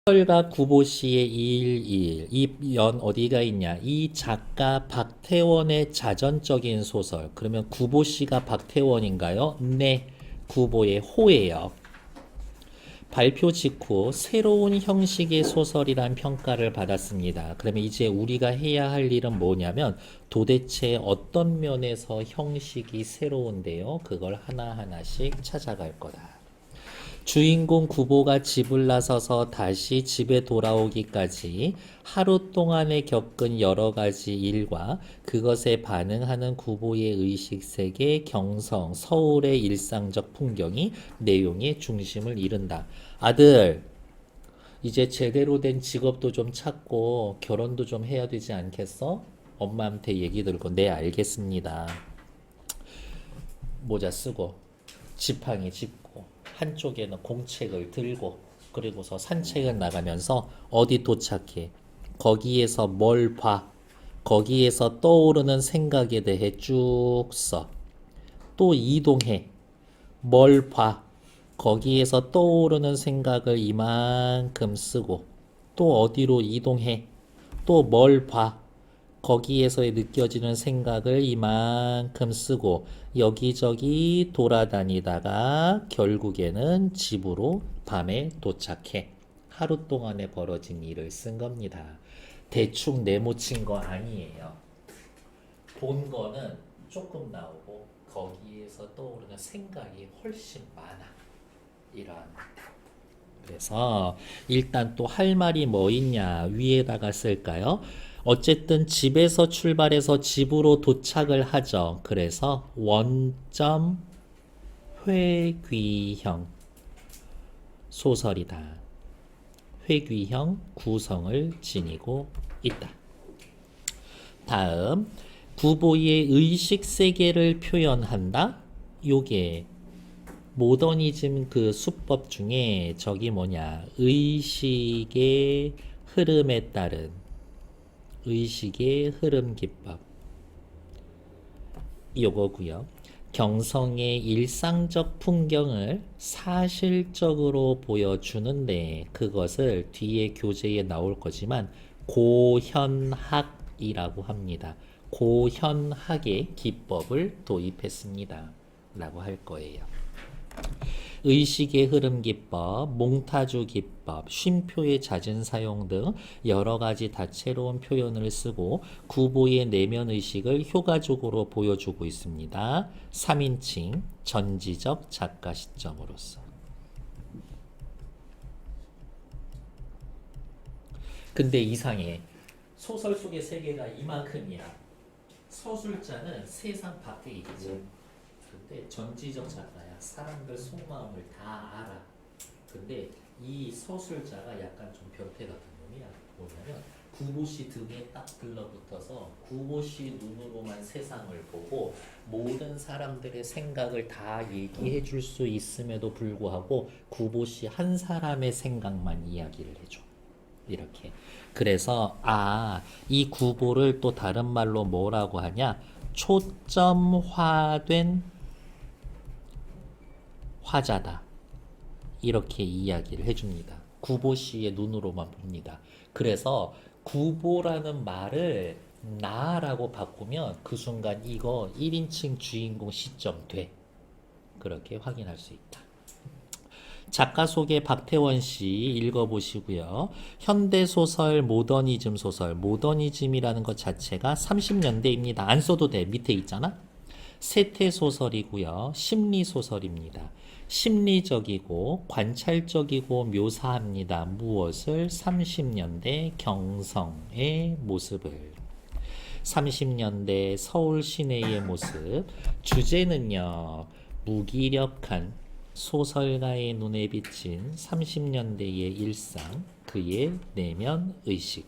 소설가 구보씨의 211. 이 연 어디가 있냐? 이 작가 박태원의 자전적인 소설. 그러면 구보씨가 박태원인가요? 네. 구보의 호예요. 발표 직후 새로운 형식의 소설이란 평가를 받았습니다. 그러면 이제 우리가 해야 할 일은 뭐냐면 도대체 어떤 면에서 형식이 새로운데요? 그걸 하나하나씩 찾아갈 거다. 주인공 구보가 집을 나서서 다시 집에 돌아오기까지 하루 동안에 겪은 여러 가지 일과 그것에 반응하는 구보의 의식세계, 경성, 서울의 일상적 풍경이 내용의 중심을 이룬다. 아들, 이제 제대로 된 직업도 좀 찾고 결혼도 좀 해야 되지 않겠어? 엄마한테 얘기 들고 네 알겠습니다. 모자 쓰고 지팡이 짚고 한쪽에는 공책을 들고 그리고서 산책을 나가면서 어디 도착해. 거기에서 뭘 봐. 거기에서 떠오르는 생각에 대해 쭉 써. 또 이동해. 뭘 봐. 거기에서 떠오르는 생각을 이만큼 쓰고 또 어디로 이동해. 또 뭘 봐. 거기에서 느껴지는 생각을 이만큼 쓰고 여기저기 돌아다니다가 결국에는 집으로 밤에 도착해. 하루 동안에 벌어진 일을 쓴 겁니다. 대충 네모친 거 아니에요. 본 거는 조금 나오고 거기에서 떠오르는 생각이 훨씬 많아. 이러한 그래서 일단 또 할 말이 뭐 있냐 위에다가 쓸까요? 어쨌든 집에서 출발해서 집으로 도착을 하죠. 그래서 원점 회귀형 소설이다. 회귀형 구성을 지니고 있다. 다음 구보의 의식 세계를 표현한다. 요게 모더니즘 그 수법 중에 저기 뭐냐 의식의 흐름에 따른 의식의 흐름 기법 요거고요. 경성의 일상적 풍경을 사실적으로 보여주는데 그것을 뒤에 교재에 나올 거지만 고현학이라고 합니다. 고현학의 기법을 도입했습니다. 라고 할 거예요. 의식의 흐름 기법, 몽타주 기법, 쉼표의 잦은 사용 등 여러 가지 다채로운 표현을 쓰고 구보의 내면 의식을 효과적으로 보여주고 있습니다. 3인칭 전지적 작가 시점으로서. 근데 이상해. 소설 속의 세계가 이만큼이야. 서술자는 세상 밖에 있지. 근데 전지적 작가야. 사람들 속마음을 다 알아. 근데 이 서술자가 약간 좀 변태 같은 놈이야. 뭐냐면 구보씨 등에 딱 들러붙어서 구보씨 눈으로만 세상을 보고 모든 사람들의 생각을 다 얘기해 줄 수 있음에도 불구하고 구보씨 한 사람의 생각만 이야기를 해줘. 이렇게. 그래서 이 구보를 또 다른 말로 뭐라고 하냐? 초점화된 화자다. 이렇게 이야기를 해줍니다. 구보씨의 눈으로만 봅니다. 그래서 구보라는 말을 나라고 바꾸면 그 순간 이거 1인칭 주인공 시점 돼. 그렇게 확인할 수 있다. 작가 소개 박태원 씨 읽어보시고요. 현대소설, 모더니즘 소설, 모더니즘이라는 것 자체가 30년대입니다. 안 써도 돼. 밑에 있잖아. 세태소설이고요. 심리소설입니다. 심리적이고 관찰적이고 묘사합니다. 무엇을? 30년대 경성의 모습을. 30년대 서울 시내의 모습. 주제는요. 무기력한 소설가의 눈에 비친 30년대의 일상, 그의 내면 의식.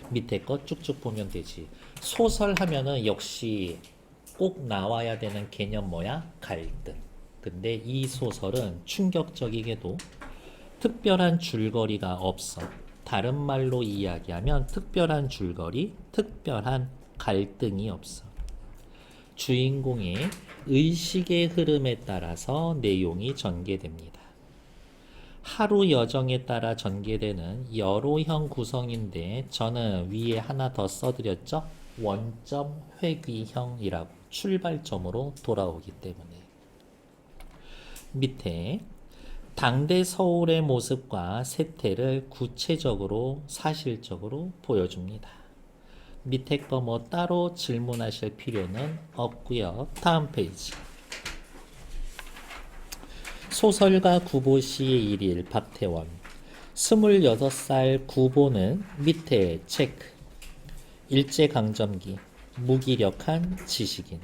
밑에 거 쭉쭉 보면 되지. 소설 하면은 역시 꼭 나와야 되는 개념 뭐야? 갈등. 근데 이 소설은 충격적이게도 특별한 줄거리가 없어. 다른 말로 이야기하면 특별한 줄거리, 특별한 갈등이 없어. 주인공의 의식의 흐름에 따라서 내용이 전개됩니다. 하루 여정에 따라 전개되는 여로형 구성인데 저는 위에 하나 더 써드렸죠? 원점 회귀형이라고 출발점으로 돌아오기 때문에. 밑에 당대 서울의 모습과 세태를 구체적으로 사실적으로 보여줍니다. 밑에 거 뭐 따로 질문하실 필요는 없고요. 다음 페이지. 소설가 구보시의 일일 박태원. 26살 구보는 밑에 체크. 일제강점기 무기력한 지식인.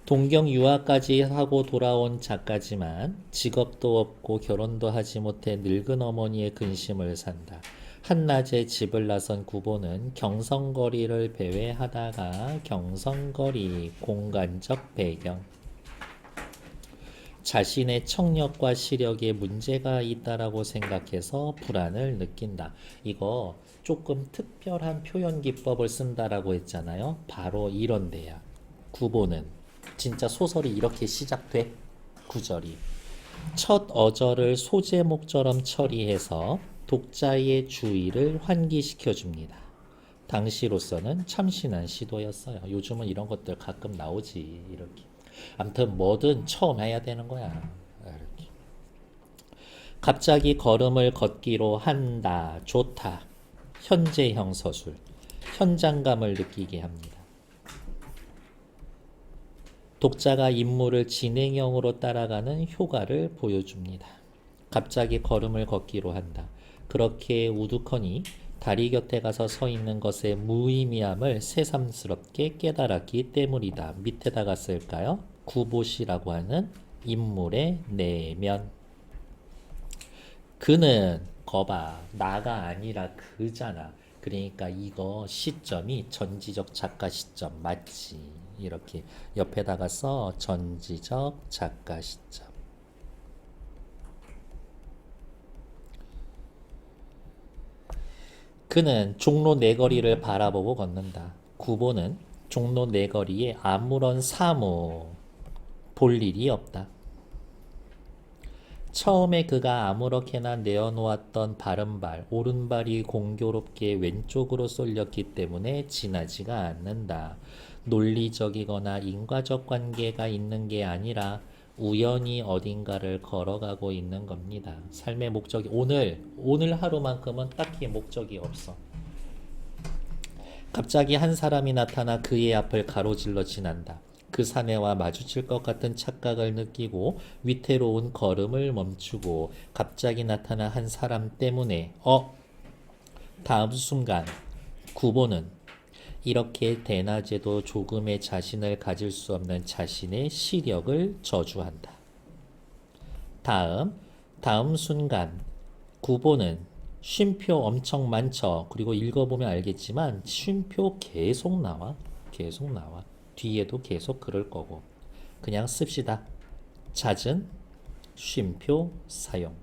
동경 유학까지 하고 돌아온 작가지만 직업도 없고 결혼도 하지 못해 늙은 어머니의 근심을 산다. 한낮에 집을 나선 구보는 경성거리를 배회하다가 경성거리 공간적 배경. 자신의 청력과 시력에 문제가 있다라고 생각해서 불안을 느낀다. 이거 조금 특별한 표현 기법을 쓴다라고 했잖아요. 바로 이런데야. 구보는 진짜 소설이 이렇게 시작돼. 구절이 첫 어절을 소제목처럼 처리해서 독자의 주의를 환기시켜 줍니다. 당시로서는 참신한 시도였어요. 요즘은 이런 것들 가끔 나오지. 이렇게. 아무튼 뭐든 처음 해야 되는 거야. 이렇게. 갑자기 걸음을 걷기로 한다. 좋다. 현재형 서술. 현장감을 느끼게 합니다. 독자가 인물을 진행형으로 따라가는 효과를 보여줍니다. 갑자기 걸음을 걷기로 한다. 그렇게 우두커니 다리 곁에 가서 서 있는 것의 무의미함을 새삼스럽게 깨달았기 때문이다. 밑에다가 쓸까요? 구보시라고 하는 인물의 내면. 그는 거봐 나가 아니라 그잖아. 그러니까 이거 시점이 전지적 작가 시점 맞지. 이렇게 옆에다가 써. 전지적 작가 시점. 그는 종로 네거리를 바라보고 걷는다. 구보는 종로 네거리에 아무런 사무 볼 일이 없다. 처음에 그가 아무렇게나 내어놓았던 바른발, 오른발이 공교롭게 왼쪽으로 쏠렸기 때문에 지나지가 않는다. 논리적이거나 인과적 관계가 있는 게 아니라 우연히 어딘가를 걸어가고 있는 겁니다. 삶의 목적이 오늘 하루만큼은 딱히 목적이 없어. 갑자기 한 사람이 나타나 그의 앞을 가로질러 지난다. 그 사내와 마주칠 것 같은 착각을 느끼고 위태로운 걸음을 멈추고 갑자기 나타난 한 사람 때문에 다음 순간 구보는 이렇게 대낮에도 조금의 자신을 가질 수 없는 자신의 시력을 저주한다. 다음 순간 구보는 쉼표 엄청 많죠. 그리고 읽어보면 알겠지만 쉼표 계속 나와. 뒤에도 계속 그럴 거고. 그냥 씁시다. 잦은 쉼표 사용.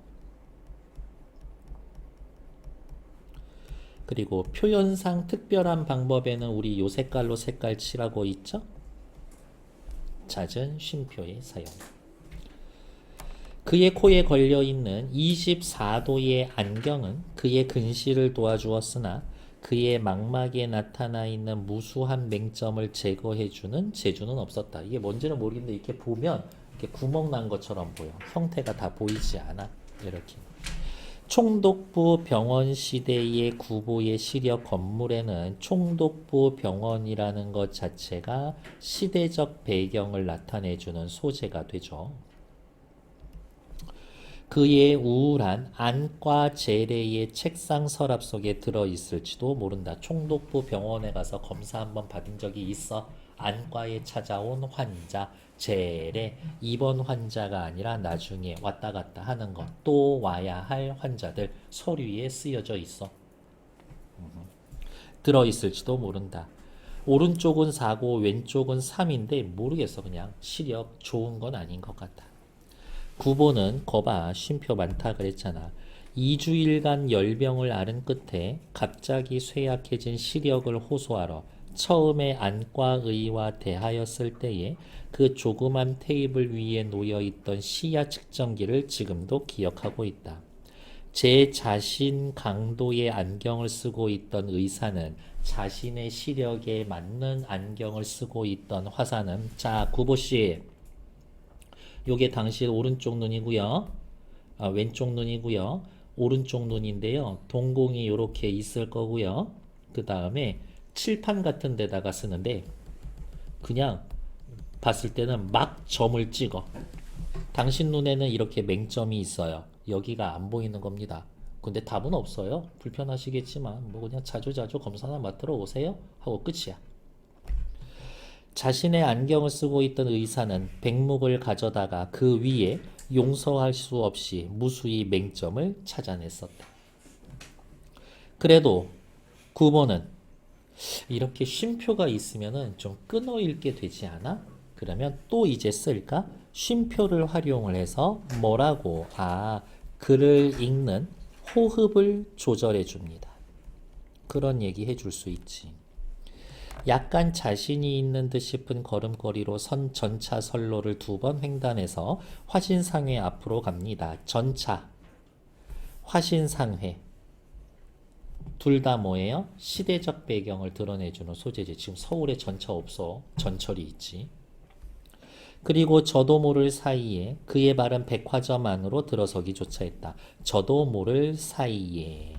그리고 표현상 특별한 방법에는 우리 요 색깔로 색깔 칠하고 있죠? 잦은 쉼표의 사용. 그의 코에 걸려있는 24도의 안경은 그의 근시를 도와주었으나 그의 망막에 나타나 있는 무수한 맹점을 제거해주는 재주는 없었다. 이게 뭔지는 모르겠는데 이렇게 보면 이렇게 구멍 난 것처럼 보여. 형태가 다 보이지 않아. 이렇게. 총독부 병원 시대의 구보의 시력 건물에는 총독부 병원이라는 것 자체가 시대적 배경을 나타내주는 소재가 되죠. 그의 우울한 안과 재래의 책상 서랍 속에 들어있을지도 모른다. 총독부 병원에 가서 검사 한번 받은 적이 있어. 안과에 찾아온 환자, 재래, 입원 환자가 아니라 나중에 왔다 갔다 하는 것, 또 와야 할 환자들 서류에 쓰여져 있어. 들어있을지도 모른다. 오른쪽은 4고 왼쪽은 3인데 모르겠어. 그냥 시력 좋은 건 아닌 것 같아. 구보는 거봐 쉼표 많다 그랬잖아. 2주일간 열병을 앓은 끝에 갑자기 쇠약해진 시력을 호소하러 처음에 안과 의와 대하였을 때에 그 조그만 테이블 위에 놓여 있던 시야 측정기를 지금도 기억하고 있다. 제 자신 강도의 안경을 쓰고 있던 의사는 자신의 시력에 맞는 안경을 쓰고 있던 화사는, 자, 구보씨, 요게 당신 오른쪽 눈이고요. 왼쪽 눈이고요. 오른쪽 눈인데요. 동공이 이렇게 있을 거고요. 그 다음에 칠판 같은 데다가 쓰는데 그냥 봤을 때는 막 점을 찍어. 당신 눈에는 이렇게 맹점이 있어요. 여기가 안 보이는 겁니다. 근데 답은 없어요. 불편하시겠지만 뭐 그냥 자주자주 검사나 맡으러 오세요 하고 끝이야. 자신의 안경을 쓰고 있던 의사는 백목을 가져다가 그 위에 용서할 수 없이 무수히 맹점을 찾아냈었다. 그래도 구보는 이렇게 쉼표가 있으면은 좀 끊어 읽게 되지 않아? 그러면 또 이제 쓸까? 쉼표를 활용을 해서 뭐라고? 글을 읽는 호흡을 조절해 줍니다. 그런 얘기 해줄 수 있지. 약간 자신이 있는 듯 싶은 걸음걸이로 전차 선로를 2번 횡단해서 화신상회 앞으로 갑니다. 전차, 화신상회. 둘 다 뭐예요? 시대적 배경을 드러내주는 소재지. 지금 서울에 전차 없어. 전철이 있지. 그리고 저도 모를 사이에 그의 발은 백화점 안으로 들어서기조차 했다. 저도 모를 사이에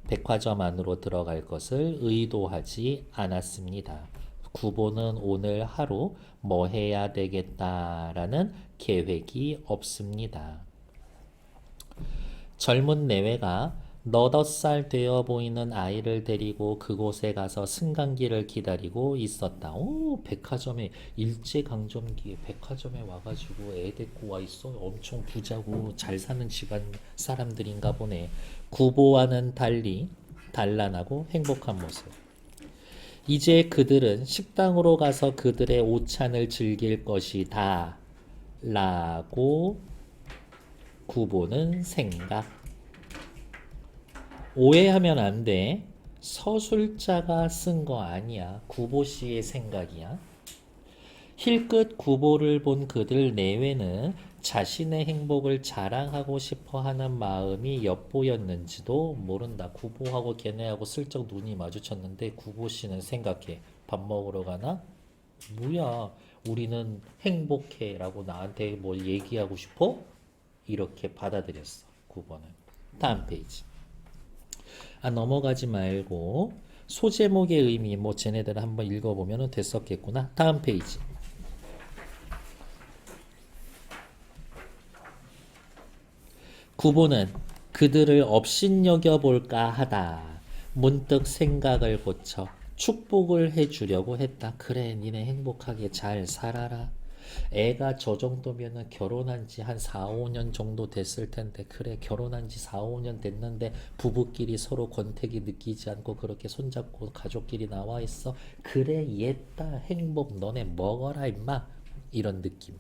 백화점 안으로 들어갈 것을 의도하지 않았습니다. 구보는 오늘 하루 뭐 해야 되겠다라는 계획이 없습니다. 젊은 내외가 너댓 살 되어 보이는 아이를 데리고 그곳에 가서 승강기를 기다리고 있었다. 백화점에 일제강점기에 백화점에 와가지고 애 데리고 와 있어. 엄청 부자고 잘 사는 집안 사람들인가 보네. 구보와는 달리 단란하고 행복한 모습. 이제 그들은 식당으로 가서 그들의 오찬을 즐길 것이다 라고 구보는 생각. 오해하면 안 돼. 서술자가 쓴 거 아니야. 구보씨의 생각이야. 힐끗 구보를 본 그들 내외는 자신의 행복을 자랑하고 싶어 하는 마음이 엿보였는지도 모른다. 구보하고 걔네하고 슬쩍 눈이 마주쳤는데 구보씨는 생각해. 밥 먹으러 가나? 뭐야, 우리는 행복해 라고 나한테 뭐 얘기하고 싶어? 이렇게 받아들였어. 구보는. 다음 페이지. 넘어가지 말고 소제목의 의미 뭐 쟤네들 한번 읽어보면 됐었겠구나. 다음 페이지. 구보는 그들을 업신여겨볼까 하다 문득 생각을 고쳐 축복을 해주려고 했다. 그래, 니네 행복하게 잘 살아라. 애가 저 정도면은 결혼한 지 한 4, 5년 정도 됐을 텐데, 그래, 결혼한 지 4, 5년 됐는데 부부끼리 서로 권태기 느끼지 않고 그렇게 손잡고 가족끼리 나와 있어. 그래, 옛다 행복 너네 먹어라 임마. 이런 느낌.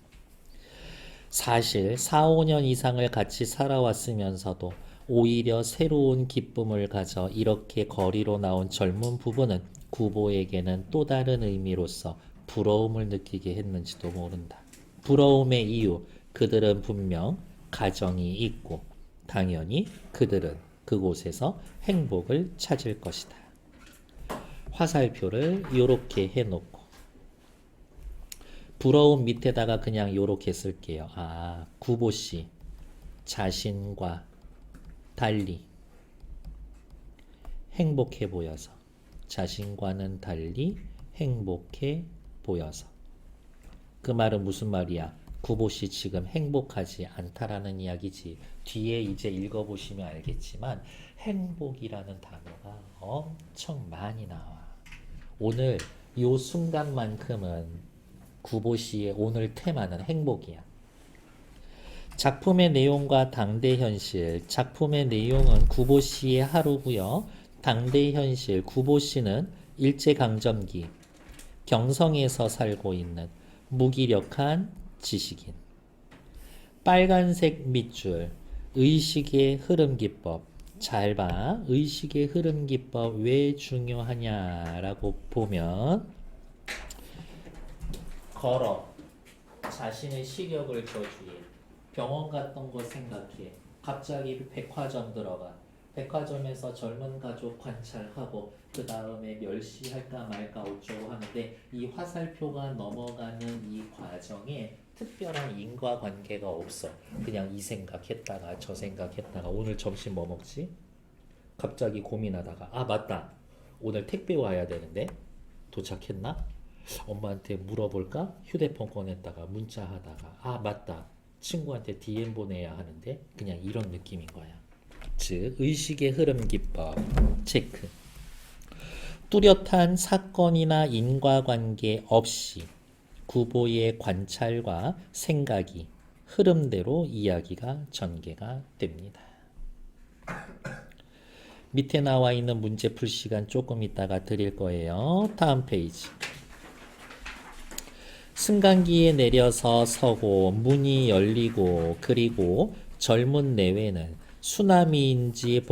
사실 4, 5년 이상을 같이 살아왔으면서도 오히려 새로운 기쁨을 가져 이렇게 거리로 나온 젊은 부부는 구보에게는 또 다른 의미로서 부러움을 느끼게 했는지도 모른다. 부러움의 이유, 그들은 분명 가정이 있고 당연히 그들은 그곳에서 행복을 찾을 것이다. 화살표를 이렇게 해놓고 부러움 밑에다가 그냥 요렇게 쓸게요. 구보씨 자신과 달리 행복해 보여서, 자신과는 달리 행복해 보여서. 그 말은 무슨 말이야? 구보씨 지금 행복하지 않다라는 이야기지. 뒤에 이제 읽어보시면 알겠지만 행복이라는 단어가 엄청 많이 나와. 오늘 요 순간만큼은 구보씨의 오늘 테마는 행복이야. 작품의 내용과 당대 현실. 작품의 내용은 구보씨의 하루고요. 당대 현실, 구보씨는 일제강점기 경성에서 살고 있는 무기력한 지식인. 빨간색 밑줄, 의식의 흐름기법, 잘 봐. 의식의 흐름 기법 왜 중요하냐라고 보면 걸어. 자신의 시력을 저주해. 병원 갔던 거 생각해. 갑자기 백화점 들어가. 백화점에서 젊은 가족 관찰하고 그 다음에 멸시할까 말까 어쩌고 하는데 이 화살표가 넘어가는 이 과정에 특별한 인과관계가 없어. 그냥 이 생각했다가 저 생각했다가 오늘 점심 뭐 먹지? 갑자기 고민하다가 아 맞다. 오늘 택배 와야 되는데 도착했나? 엄마한테 물어볼까? 휴대폰 꺼냈다가 문자하다가 아 맞다. 친구한테 DM 보내야 하는데 그냥 이런 느낌인 거야. 즉 의식의 흐름 기법 체크. 뚜렷한 사건이나 인과관계 없이 구보의 관찰과 생각이 흐름대로 이야기가 전개가 됩니다. 밑에 나와 있는 문제 풀 시간 조금 있다가 드릴 거예요. 다음 페이지. 승강기에 내려서 서고 문이 열리고 그리고 젊은 내외는 수남이인지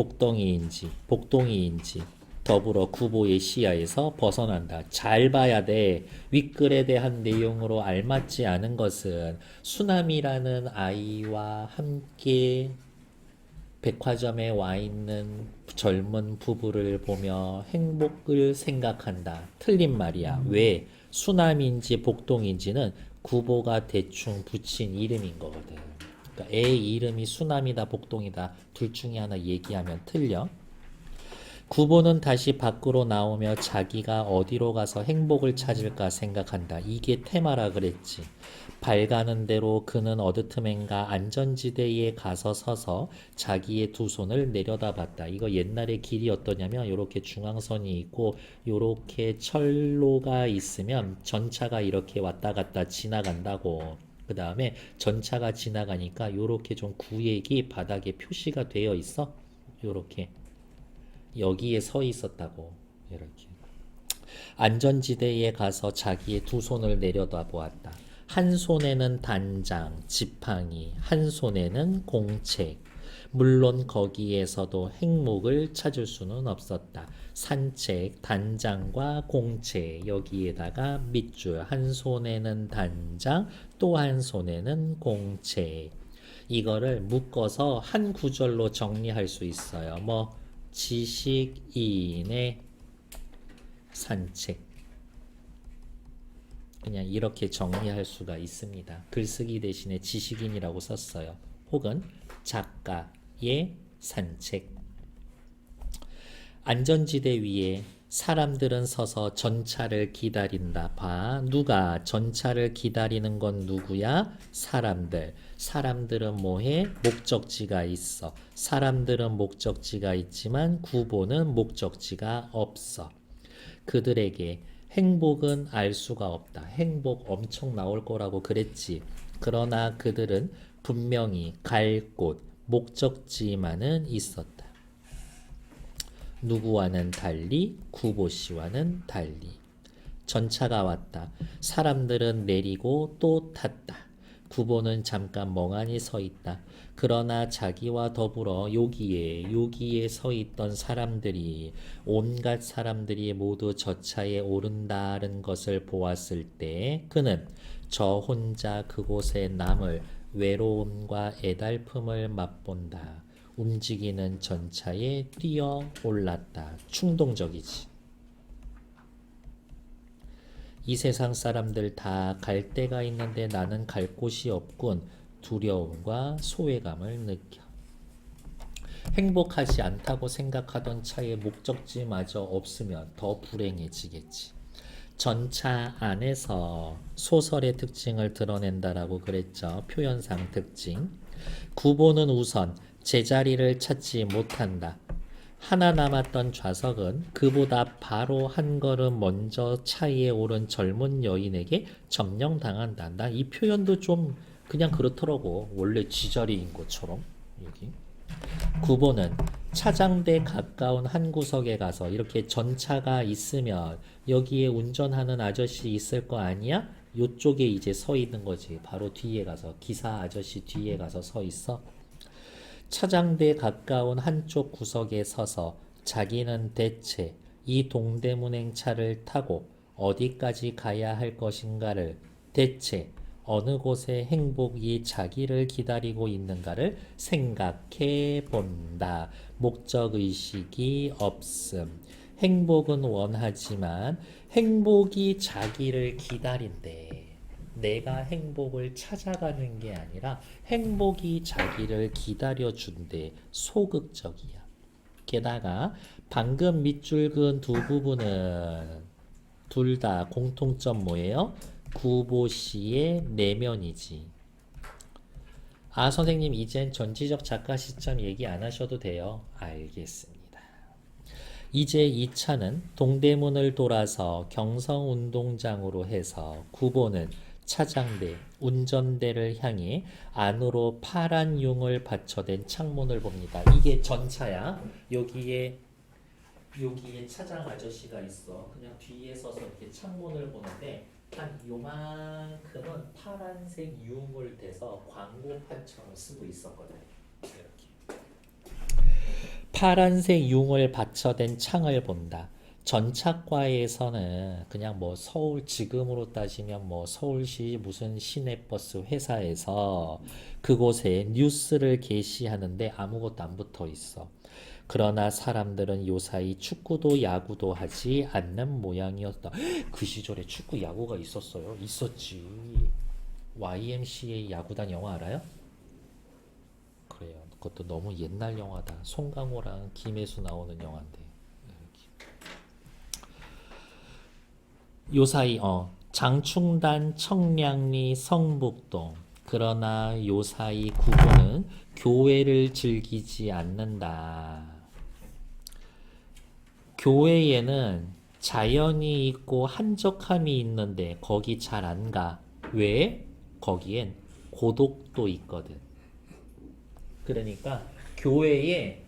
복동이인지 더불어 구보의 시야에서 벗어난다. 잘 봐야 돼. 윗글에 대한 내용으로 알맞지 않은 것은 수남이라는 아이와 함께 백화점에 와 있는 젊은 부부를 보며 행복을 생각한다. 틀린 말이야. 왜? 수남인지 복동인지는 구보가 대충 붙인 이름인 거거든. 그러니까 애 이름이 수남이다 복동이다 둘 중에 하나 얘기하면 틀려. 구보는 다시 밖으로 나오며 자기가 어디로 가서 행복을 찾을까 생각한다. 이게 테마라 그랬지. 발 가는 대로 그는 어드트맨가 안전지대에 가서 서서 자기의 두 손을 내려다봤다. 이거 옛날에 길이 어떠냐면 이렇게 중앙선이 있고 이렇게 철로가 있으면 전차가 이렇게 왔다 갔다 지나간다고. 그 다음에 전차가 지나가니까 이렇게 좀 구획이 바닥에 표시가 되어 있어. 이렇게. 여기에 서 있었다고. 이렇게 안전지대에 가서 자기의 두 손을 내려다 보았다. 한 손에는 단장, 지팡이, 한 손에는 공책. 물론 거기에서도 행복을 찾을 수는 없었다. 산책, 단장과 공책, 여기에다가 밑줄, 한 손에는 단장, 또 한 손에는 공책. 이거를 묶어서 한 구절로 정리할 수 있어요. 뭐 지식인의 산책. 그냥 이렇게 정리할 수가 있습니다. 글쓰기 대신에 지식인이라고 썼어요. 혹은 작가의 산책. 안전지대 위에 사람들은 서서 전차를 기다린다. 봐. 누가 전차를 기다리는 건 누구야? 사람들. 사람들은 뭐해? 목적지가 있어. 사람들은 목적지가 있지만 구보는 목적지가 없어. 그들에게 행복은 알 수가 없다. 행복 엄청 나올 거라고 그랬지. 그러나 그들은 분명히 갈 곳, 목적지만은 있었다. 누구와는 달리 구보씨와는 달리. 전차가 왔다. 사람들은 내리고 또 탔다. 구보는 잠깐 멍하니 서 있다. 그러나 자기와 더불어 여기에 서 있던 사람들이 온갖 사람들이 모두 저 차에 오른다는 것을 보았을 때 그는 저 혼자 그곳에 남을 외로움과 애달픔을 맛본다. 움직이는 전차에 뛰어 올랐다. 충동적이지. 이 세상 사람들 다 갈 데가 있는데 나는 갈 곳이 없군. 두려움과 소외감을 느껴. 행복하지 않다고 생각하던 차의 목적지마저 없으면 더 불행해지겠지. 전차 안에서 소설의 특징을 드러낸다라고 그랬죠. 표현상 특징. 구보는 우선 제자리를 찾지 못한다. 하나 남았던 좌석은 그보다 바로 한 걸음 먼저 차에 오른 젊은 여인에게 점령당한다. 난 이 표현도 좀 그냥 그렇더라고. 원래 쥐자리인 것처럼. 여기. 구보는 차장대 가까운 한 구석에 가서 이렇게 전차가 있으면 여기에 운전하는 아저씨 있을 거 아니야? 요쪽에 이제 서 있는 거지. 바로 뒤에 가서 기사 아저씨 뒤에 가서 서 있어. 차장대 가까운 한쪽 구석에 서서 자기는 대체 이 동대문행 차를 타고 어디까지 가야 할 것인가를, 대체 어느 곳에 행복이 자기를 기다리고 있는가를 생각해 본다. 목적의식이 없음. 행복은 원하지만 행복이 자기를 기다린대. 내가 행복을 찾아가는 게 아니라 행복이 자기를 기다려준대. 소극적이야. 게다가 방금 밑줄 그은 두 부분은 둘 다 공통점 뭐예요? 구보시의 내면이지. 아, 선생님 이젠 전지적 작가 시점 얘기 안 하셔도 돼요. 알겠습니다. 이제 이 차는 동대문을 돌아서 경성운동장으로 해서 구보는 차장대, 운전대를 향해 안으로 파란 융을 받쳐댄 창문을 봅니다. 이게 전차야. 여기에 차장 아저씨가 있어. 그냥 뒤에 서서 이렇게 창문을 보는데 한 요만큼은 파란색 융을 대서 광고판처럼 쓰고 있었거든. 이렇게. 파란색 융을 받쳐댄 창을 본다. 전차과에서는 그냥 뭐 서울, 지금으로 따지면 뭐 서울시 무슨 시내버스 회사에서 그곳에 뉴스를 게시하는데 아무것도 안 붙어 있어. 그러나 사람들은 요사이 축구도 야구도 하지 않는 모양이었다. 그 시절에 축구 야구가 있었어요? 있었지. YMCA 야구단 영화 알아요? 그래요. 그것도 너무 옛날 영화다. 송강호랑 김혜수 나오는 영화인데. 요사이 장충단, 청량리, 성북동. 그러나 요사이 구보는 교회를 즐기지 않는다. 교회에는 자연이 있고 한적함이 있는데 거기 잘 안 가. 왜? 거기엔 고독도 있거든. 그러니까 교회에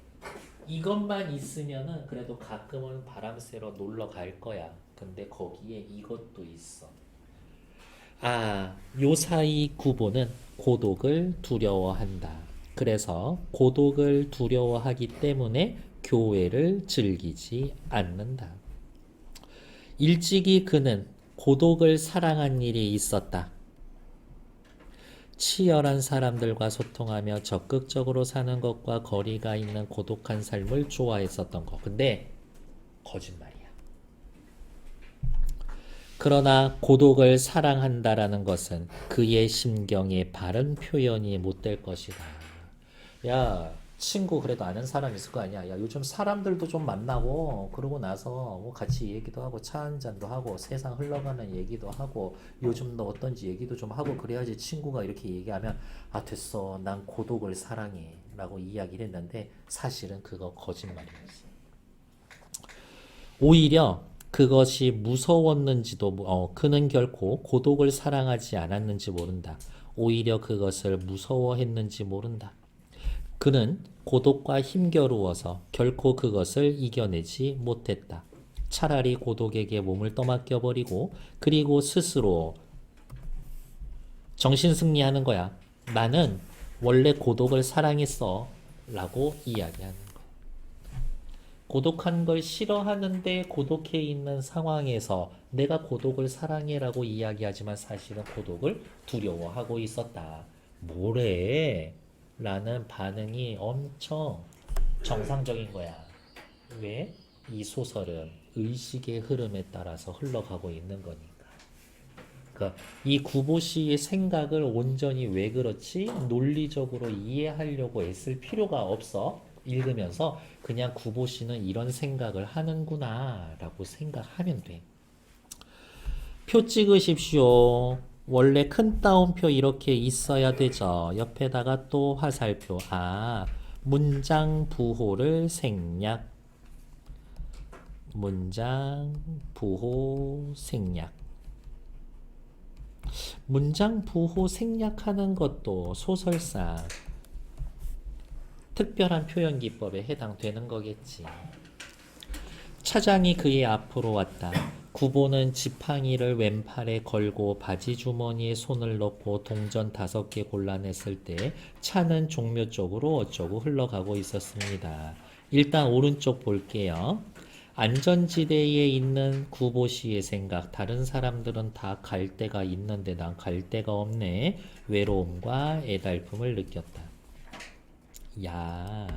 이것만 있으면은 그래도 가끔은 바람 쐬러 놀러 갈 거야. 근데 거기에 이것도 있어. 아, 요사이 구보는 고독을 두려워한다. 그래서 고독을 두려워하기 때문에 교회를 즐기지 않는다. 일찍이 그는 고독을 사랑한 일이 있었다. 치열한 사람들과 소통하며 적극적으로 사는 것과 거리가 있는 고독한 삶을 좋아했었던 것. 근데 거짓말이야. 그러나 고독을 사랑한다라는 것은 그의 심경의 바른 표현이 못 될 것이다. 야, 친구 그래도 아는 사람 있을 거 아니야. 야, 요즘 사람들도 좀 만나고 그러고 나서 뭐 같이 얘기도 하고 차 한잔도 하고 세상 흘러가는 얘기도 하고 요즘 너 어떤지 얘기도 좀 하고 그래야지. 친구가 이렇게 얘기하면 아, 됐어. 난 고독을 사랑해 라고 이야기를 했는데 사실은 그거 거짓말이었어. 오히려 그것이 무서웠는지도 그는 결코 고독을 사랑하지 않았는지 모른다. 오히려 그것을 무서워했는지 모른다. 그는 고독과 힘겨루어서 결코 그것을 이겨내지 못했다. 차라리 고독에게 몸을 떠맡겨버리고 그리고 스스로 정신승리하는 거야. 나는 원래 고독을 사랑했어 라고 이야기하는 거야. 고독한 걸 싫어하는데 고독해 있는 상황에서 내가 고독을 사랑해라고 이야기하지만 사실은 고독을 두려워하고 있었다. 뭐래? 라는 반응이 엄청 정상적인 거야. 왜? 이 소설은 의식의 흐름에 따라서 흘러가고 있는 거니까. 그러니까 이 구보 씨의 생각을 온전히 왜 그렇지? 논리적으로 이해하려고 애쓸 필요가 없어. 읽으면서 그냥 구보 씨는 이런 생각을 하는구나 라고 생각하면 돼. 표 찍으십시오. 원래 큰 따옴표 이렇게 있어야 되죠. 옆에다가 또 화살표. 아, 문장 부호를 생략. 문장 부호 생략. 문장 부호 생략하는 것도 소설상 특별한 표현 기법에 해당되는 거겠지. 차장이 그의 앞으로 왔다. 구보는 지팡이를 왼팔에 걸고 바지 주머니에 손을 넣고 동전 5개 골라냈을 때 차는 종묘 쪽으로 어쩌고 흘러가고 있었습니다. 일단 오른쪽 볼게요. 안전지대에 있는 구보 씨의 생각. 다른 사람들은 다 갈 데가 있는데 난 갈 데가 없네. 외로움과 애달픔을 느꼈다. 야,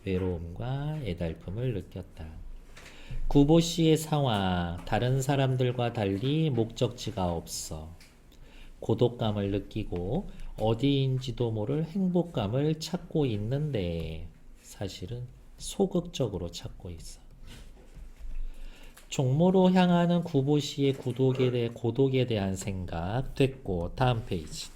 외로움과 애달픔을 느꼈다. 구보 씨의 상황. 다른 사람들과 달리 목적지가 없어. 고독감을 느끼고 어디인지도 모를 행복감을 찾고 있는데 사실은 소극적으로 찾고 있어. 종모로 향하는 구보 씨의 고독에 대한 생각 됐고, 다음 페이지.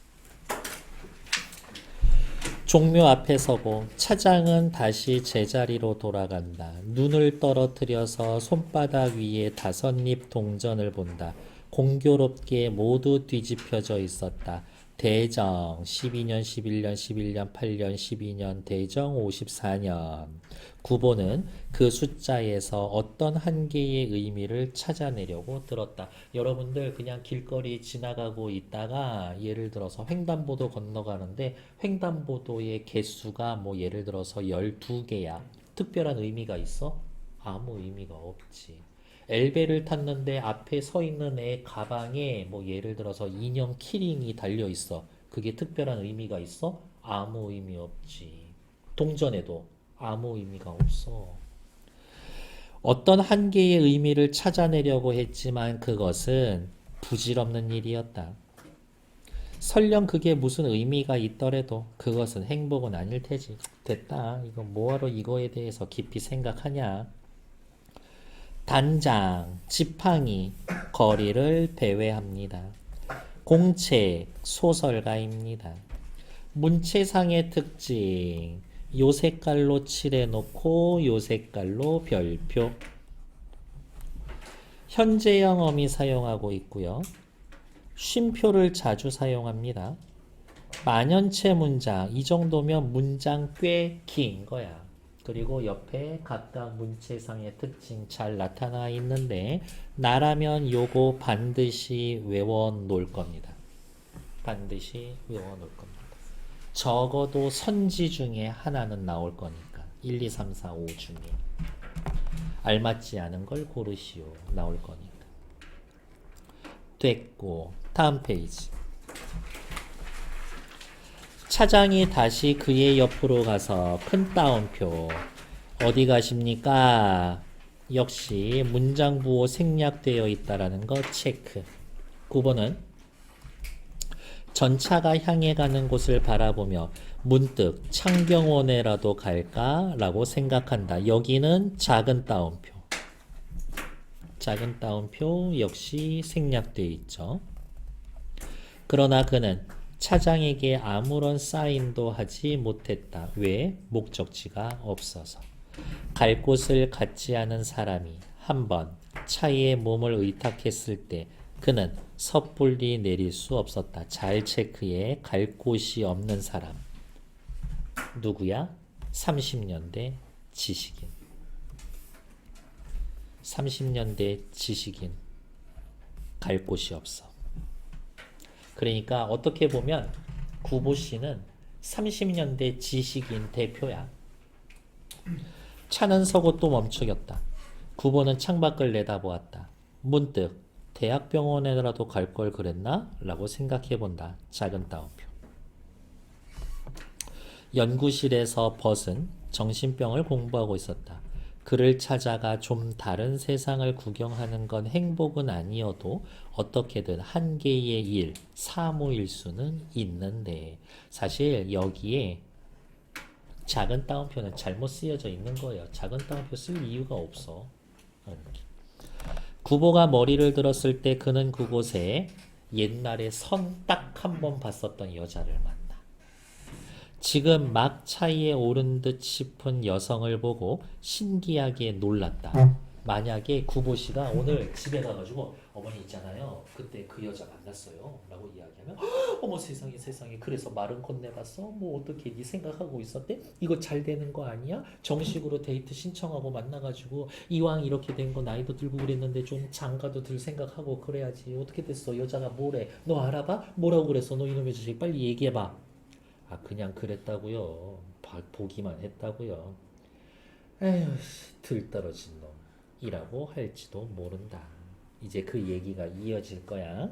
종묘 앞에 서고 차장은 다시 제자리로 돌아간다. 눈을 떨어뜨려서 손바닥 위에 5입 동전을 본다. 공교롭게 모두 뒤집혀져 있었다. 대정 12년, 11년, 11년, 8년, 12년, 대정 54년. 구보는 그 숫자에서 어떤 한 개의 의미를 찾아내려고 들었다. 여러분들 그냥 길거리 지나가고 있다가 예를 들어서 횡단보도 건너가는데 횡단보도의 개수가 뭐 예를 들어서 12개야. 특별한 의미가 있어? 아무 의미가 없지. 엘베를 탔는데 앞에 서 있는 애 가방에 뭐 예를 들어서 인형 키링이 달려 있어. 그게 특별한 의미가 있어? 아무 의미 없지. 동전에도 아무 의미가 없어. 어떤 한 개의 의미를 찾아내려고 했지만 그것은 부질없는 일이었다. 설령 그게 무슨 의미가 있더라도 그것은 행복은 아닐 테지. 됐다. 이거 뭐하러 이거에 대해서 깊이 생각하냐. 단장, 지팡이, 거리를 배회합니다. 공책, 소설가입니다. 문체상의 특징, 요 색깔로 칠해놓고 요 색깔로 별표. 현재형 어미 사용하고 있고요. 쉼표를 자주 사용합니다. 만연체 문장, 이 정도면 문장 꽤 긴 거야. 그리고 옆에 각각 문체상의 특징 잘 나타나 있는데 나라면 요거 반드시 외워 놓을 겁니다. 반드시 외워 놓을 겁니다. 적어도 선지 중에 하나는 나올 거니까 1, 2, 3, 4, 5 중에 알맞지 않은 걸 고르시오 나올 거니까. 됐고 다음 페이지. 차장이 다시 그의 옆으로 가서 큰 따옴표. 어디 가십니까? 역시 문장 부호 생략되어 있다라는 거 체크. 9번은 전차가 향해 가는 곳을 바라보며 문득 창경원에라도 갈까라고 생각한다. 여기는 작은 따옴표. 작은 따옴표 역시 생략되어 있죠. 그러나 그는 차장에게 아무런 사인도 하지 못했다. 왜? 목적지가 없어서. 갈 곳을 갖지 않은 사람이 한번 차에 몸을 의탁했을 때 그는 섣불리 내릴 수 없었다. 잘 체크해. 갈 곳이 없는 사람. 누구야? 30년대 지식인. 30년대 지식인. 갈 곳이 없어. 그러니까 어떻게 보면 구보 씨는 30년대 지식인 대표야. 차는 서고 또 멈추었다. 구보는 창밖을 내다보았다. 문득 대학병원에라도 갈 걸 그랬나? 라고 생각해본다. 작은 따옴표. 연구실에서 벗은 정신병을 공부하고 있었다. 그를 찾아가 좀 다른 세상을 구경하는 건 행복은 아니어도 어떻게든 한 개의 일, 사무일 수는 있는데 사실 여기에 작은 따옴표는 잘못 쓰여져 있는 거예요. 작은 따옴표 쓸 이유가 없어. 구보가 머리를 들었을 때 그는 그곳에 옛날에 선 딱 한 번 봤었던 여자를 만나. 지금 막 차에 오른 듯 싶은 여성을 보고 신기하게 놀랐다. 만약에 구보 씨가 오늘 집에 가가지고 어머니 있잖아요. 그때 그 여자 만났어요. 라고 이야기하면 어머 세상에 세상에 그래서 말은 건네봤어? 뭐 어떻게 네 생각하고 있었대? 이거 잘 되는 거 아니야? 정식으로 데이트 신청하고 만나가지고 이왕 이렇게 된 거 나이도 들고 그랬는데 좀 장가도 들 생각하고 그래야지. 어떻게 됐어? 여자가 뭐래? 너 알아봐? 뭐라고 그랬어? 너 이놈의 자식 빨리 얘기해봐. 아 그냥 그랬다고요. 보기만 했다고요. 에휴 들떨어진 놈이라고 할지도 모른다. 이제 그 얘기가 이어질 거야.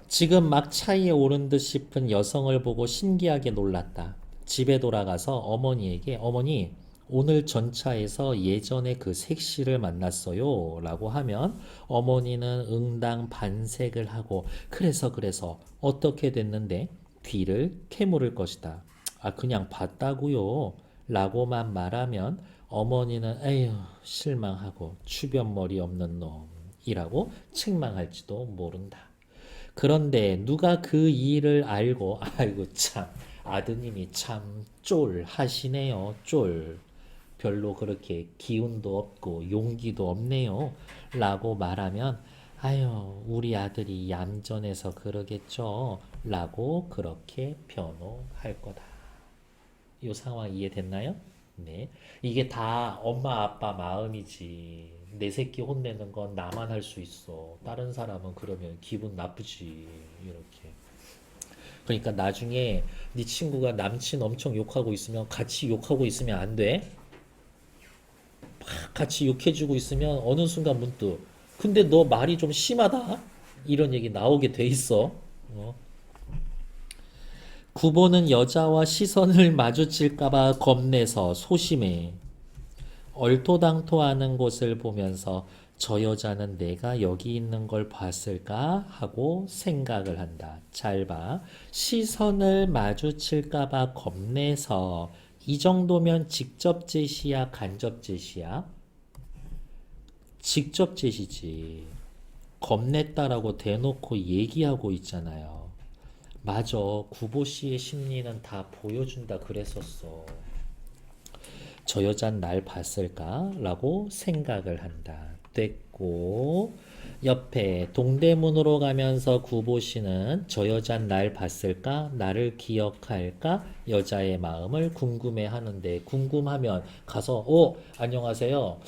지금 막 차에 오른 듯 싶은 여성을 보고 신기하게 놀랐다. 집에 돌아가서 어머니에게 어머니 오늘 전차에서 예전에 그 색시를 만났어요 라고 하면 어머니는 응당 반색을 하고 그래서 어떻게 됐는데 귀를 캐물을 것이다. 아 그냥 봤다고요 라고만 말하면 어머니는 에휴 실망하고 추변머리 없는 놈이라고 책망할지도 모른다. 그런데 누가 그 일을 알고 아이고 참 아드님이 참 쫄하시네요. 쫄. 별로 그렇게 기운도 없고 용기도 없네요. 라고 말하면 아유 우리 아들이 얌전해서 그러겠죠. 라고 그렇게 변호할 거다. 이 상황 이해됐나요? 네. 이게 다 엄마 아빠 마음이지. 내 새끼 혼내는 건 나만 할 수 있어. 다른 사람은 그러면 기분 나쁘지. 이렇게. 그러니까 나중에 네 친구가 남친 엄청 욕하고 있으면 같이 욕하고 있으면 안 돼. 막 같이 욕해주고 있으면 어느 순간 문득 근데 너 말이 좀 심하다. 이런 얘기 나오게 돼 있어. 어. 구보는 여자와 시선을 마주칠까봐 겁내서 소심해. 얼토당토하는 곳을 보면서 저 여자는 내가 여기 있는 걸 봤을까 하고 생각을 한다. 잘 봐. 시선을 마주칠까봐 겁내서 이 정도면 직접 제시야, 간접 제시야? 직접 제시지. 겁냈다라고 대놓고 얘기하고 있잖아요. 맞아. 구보 씨의 심리는 다 보여준다 그랬었어. 저 여잔 날 봤을까? 라고 생각을 한다. 됐고 옆에 동대문으로 가면서 구보 씨는 저 여잔 날 봤을까? 나를 기억할까? 여자의 마음을 궁금해 하는데 궁금하면 가서 안녕하세요.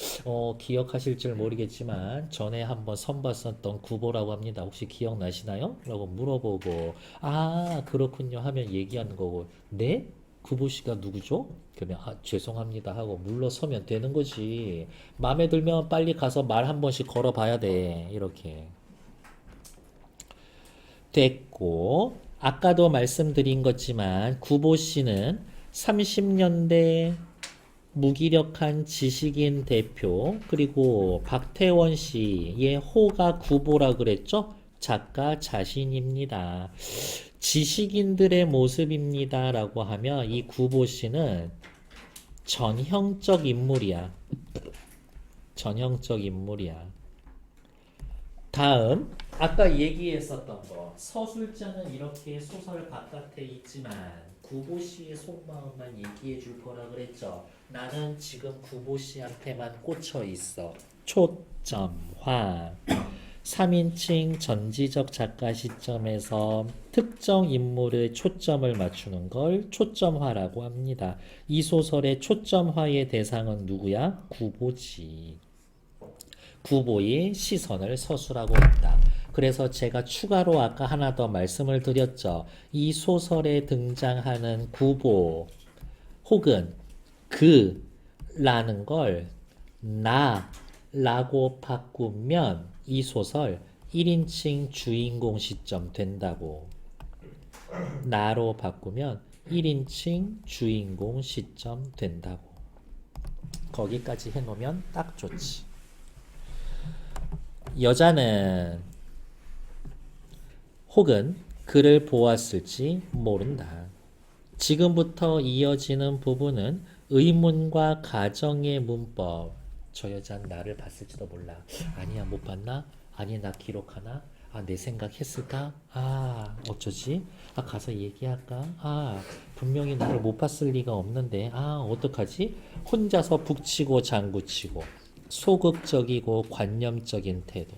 기억하실 줄 모르겠지만 전에 한번 선 봤었던 구보라고 합니다. 혹시 기억나시나요? 라고 물어보고 아 그렇군요 하면 얘기하는 거고 네? 구보 씨가 누구죠? 그러면 죄송합니다 하고 물러서면 되는 거지. 마음에 들면 빨리 가서 말 한 번씩 걸어봐야 돼. 이렇게 됐고 아까도 말씀드린 것지만 구보 씨는 30년대 무기력한 지식인 대표 그리고 박태원 씨의 호가 구보라 그랬죠? 작가 자신입니다. 지식인들의 모습입니다 라고 하면 이 구보 씨는 전형적 인물이야. 전형적 인물이야. 다음 아까 얘기했었던 거 서술자는 이렇게 소설 바깥에 있지만 구보 씨의 속마음만 얘기해 줄 거라 그랬죠. 나는 지금 구보 씨한테만 꽂혀 있어. 초점화 3인칭 전지적 작가 시점에서 특정 인물의 초점을 맞추는 걸 초점화라고 합니다. 이 소설의 초점화의 대상은 누구야? 구보지. 구보의 시선을 서술하고 있다. 그래서 제가 추가로 아까 하나 더 말씀을 드렸죠. 이 소설에 등장하는 구보 혹은 그라는 걸 나라고 바꾸면 이 소설 1인칭 주인공 시점 된다고. 나로 바꾸면 1인칭 주인공 시점 된다고. 거기까지 해놓으면 딱 좋지. 여자는 혹은 그를 보았을지 모른다. 지금부터 이어지는 부분은 의문과 가정의 문법. 저 여자는 나를 봤을지도 몰라. 아니야 못 봤나? 아니 나 기록하나? 내 생각했을까? 어쩌지? 가서 얘기할까? 분명히 나를 못 봤을 리가 없는데 어떡하지? 혼자서 북치고 장구치고 소극적이고 관념적인 태도.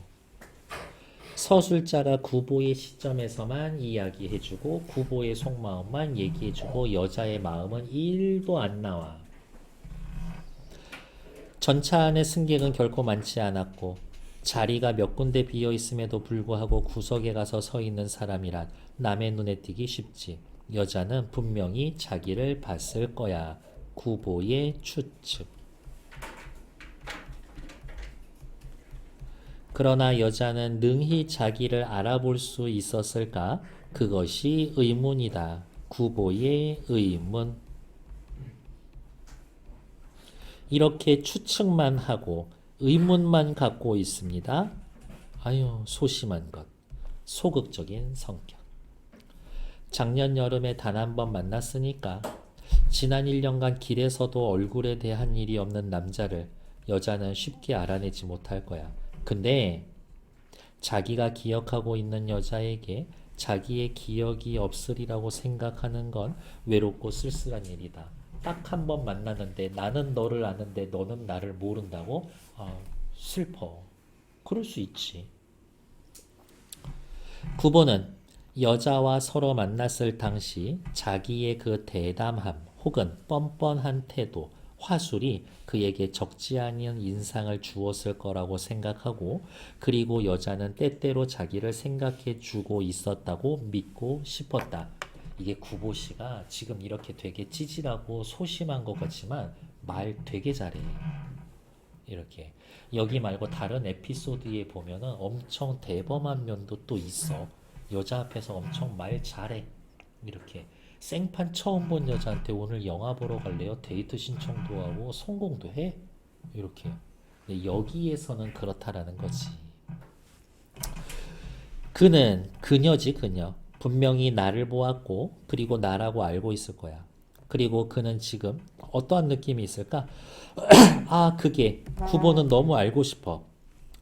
서술자가 구보의 시점에서만 이야기해주고 구보의 속마음만 얘기해주고 여자의 마음은 1도 안 나와. 전차 안에 승객은 결코 많지 않았고 자리가 몇 군데 비어 있음에도 불구하고 구석에 가서 서 있는 사람이란 남의 눈에 띄기 쉽지. 여자는 분명히 자기를 봤을 거야. 구보의 추측. 그러나 여자는 능히 자기를 알아볼 수 있었을까? 그것이 의문이다. 구보의 의문. 이렇게 추측만 하고 의문만 갖고 있습니다. 아유, 소심한 것. 소극적인 성격. 작년 여름에 단 한 번 만났으니까 지난 1년간 길에서도 얼굴에 대한 일이 없는 남자를 여자는 쉽게 알아내지 못할 거야. 근데 자기가 기억하고 있는 여자에게 자기의 기억이 없으리라고 생각하는 건 외롭고 쓸쓸한 일이다. 딱 한 번 만났는데 나는 너를 아는데 너는 나를 모른다고? 아, 슬퍼. 그럴 수 있지. 9번은 여자와 서로 만났을 당시 자기의 그 대담함 혹은 뻔뻔한 태도, 화술이 그에게 적지 않은 인상을 주었을 거라고 생각하고 그리고 여자는 때때로 자기를 생각해 주고 있었다고 믿고 싶었다. 이게 구보씨가 지금 이렇게 되게 찌질하고 소심한 것 같지만 말 되게 잘해. 이렇게 여기 말고 다른 에피소드에 보면은 엄청 대범한 면도 또 있어. 여자 앞에서 엄청 말 잘해. 이렇게 생판 처음 본 여자한테 오늘 영화 보러 갈래요? 데이트 신청도 하고 성공도 해. 이렇게. 근데 여기에서는 그렇다라는 거지. 그녀지 그녀. 분명히 나를 보았고 그리고 나라고 알고 있을 거야. 그리고 그는 지금 어떠한 느낌이 있을까? 아, 그게 후보는 너무 알고 싶어.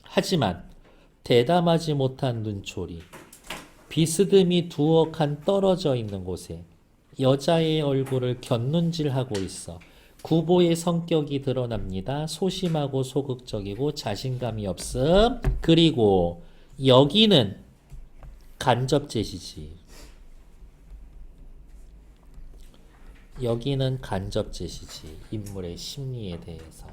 하지만 대담하지 못한 눈초리, 비스듬히 두어 칸 떨어져 있는 곳에 여자의 얼굴을 곁눈질하고 있어. 구보의 성격이 드러납니다. 소심하고 소극적이고 자신감이 없음. 그리고 여기는 간접제시지. 여기는 간접제시지. 인물의 심리에 대해서.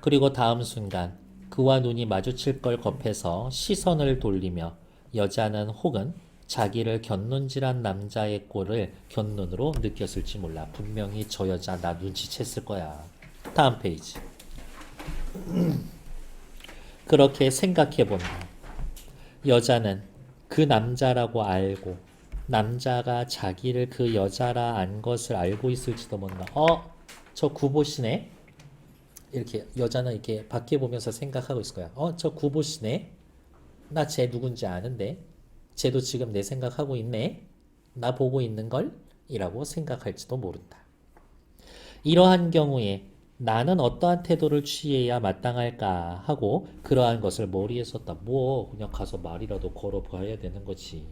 그리고 다음 순간 그와 눈이 마주칠 걸 겁해서 시선을 돌리며 여자는 혹은 자기를 곁눈질한 남자의 꼴을 곁눈으로 느꼈을지 몰라. 분명히 저 여자 나 눈치챘을 거야. 다음 페이지. 그렇게 생각해본다. 여자는 그 남자라고 알고 남자가 자기를 그 여자라 안 것을 알고 있을지도 몰라. 저 구보씨네? 이렇게 여자는 이렇게 밖에 보면서 생각하고 있을 거야. 저 구보씨네? 나 쟤 누군지 아는데? 쟤도 지금 내 생각하고 있네? 나 보고 있는걸? 이라고 생각할지도 모른다. 이러한 경우에 나는 어떠한 태도를 취해야 마땅할까 하고 그러한 것을 머리에 썼다. 그냥 가서 말이라도 걸어봐야 되는 거지.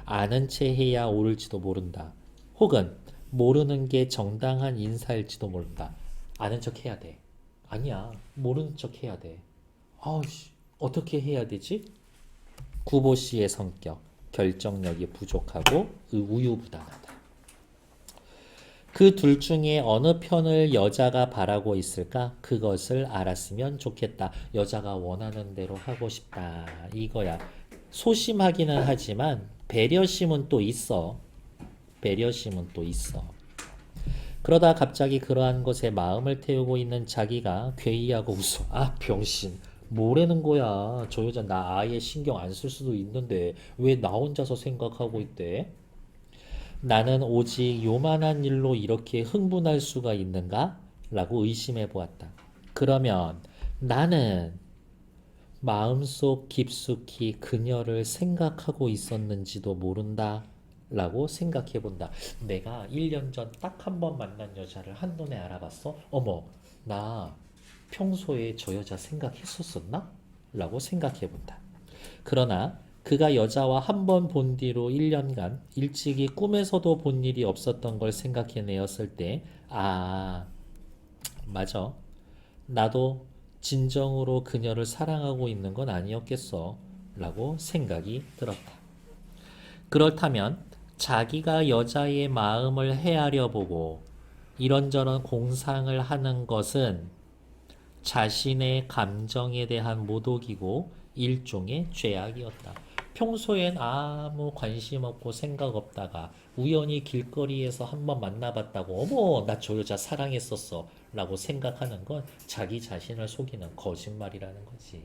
아는 채 해야 옳을지도 모른다. 혹은 모르는 게 정당한 인사일지도 모른다. 아는 척 해야 돼. 아니야. 모르는 척 해야 돼. 아우씨, 어떻게 해야 되지? 구보 씨의 성격, 결정력이 부족하고 우유부단하다. 그 둘 중에 어느 편을 여자가 바라고 있을까? 그것을 알았으면 좋겠다. 여자가 원하는 대로 하고 싶다. 이거야. 소심하기는 하지만 배려심은 또 있어. 배려심은 또 있어. 그러다 갑자기 그러한 것에 마음을 태우고 있는 자기가 괴이하고 웃어. 아, 병신. 뭐라는 거야. 저 여자 나 아예 신경 안 쓸 수도 있는데 왜 나 혼자서 생각하고 있대? 나는 오직 요만한 일로 이렇게 흥분할 수가 있는가? 라고 의심해 보았다. 그러면 나는 마음속 깊숙이 그녀를 생각하고 있었는지도 모른다. 라고 생각해 본다. 내가 1년 전 딱 한 번 만난 여자를 한눈에 알아봤어? 어머, 나 평소에 저 여자 생각했었었나? 라고 생각해 본다. 그러나 그가 여자와 한 번 본 뒤로 1년간 일찍이 꿈에서도 본 일이 없었던 걸 생각해내었을 때, 맞아. 나도 진정으로 그녀를 사랑하고 있는 건 아니었겠어 라고 생각이 들었다. 그렇다면 자기가 여자의 마음을 헤아려 보고 이런저런 공상을 하는 것은 자신의 감정에 대한 모독이고 일종의 죄악이었다. 평소엔 아무 관심 없고 생각 없다가 우연히 길거리에서 한번 만나봤다고 어머 나 저 여자 사랑했었어 라고 생각하는 건 자기 자신을 속이는 거짓말이라는 거지.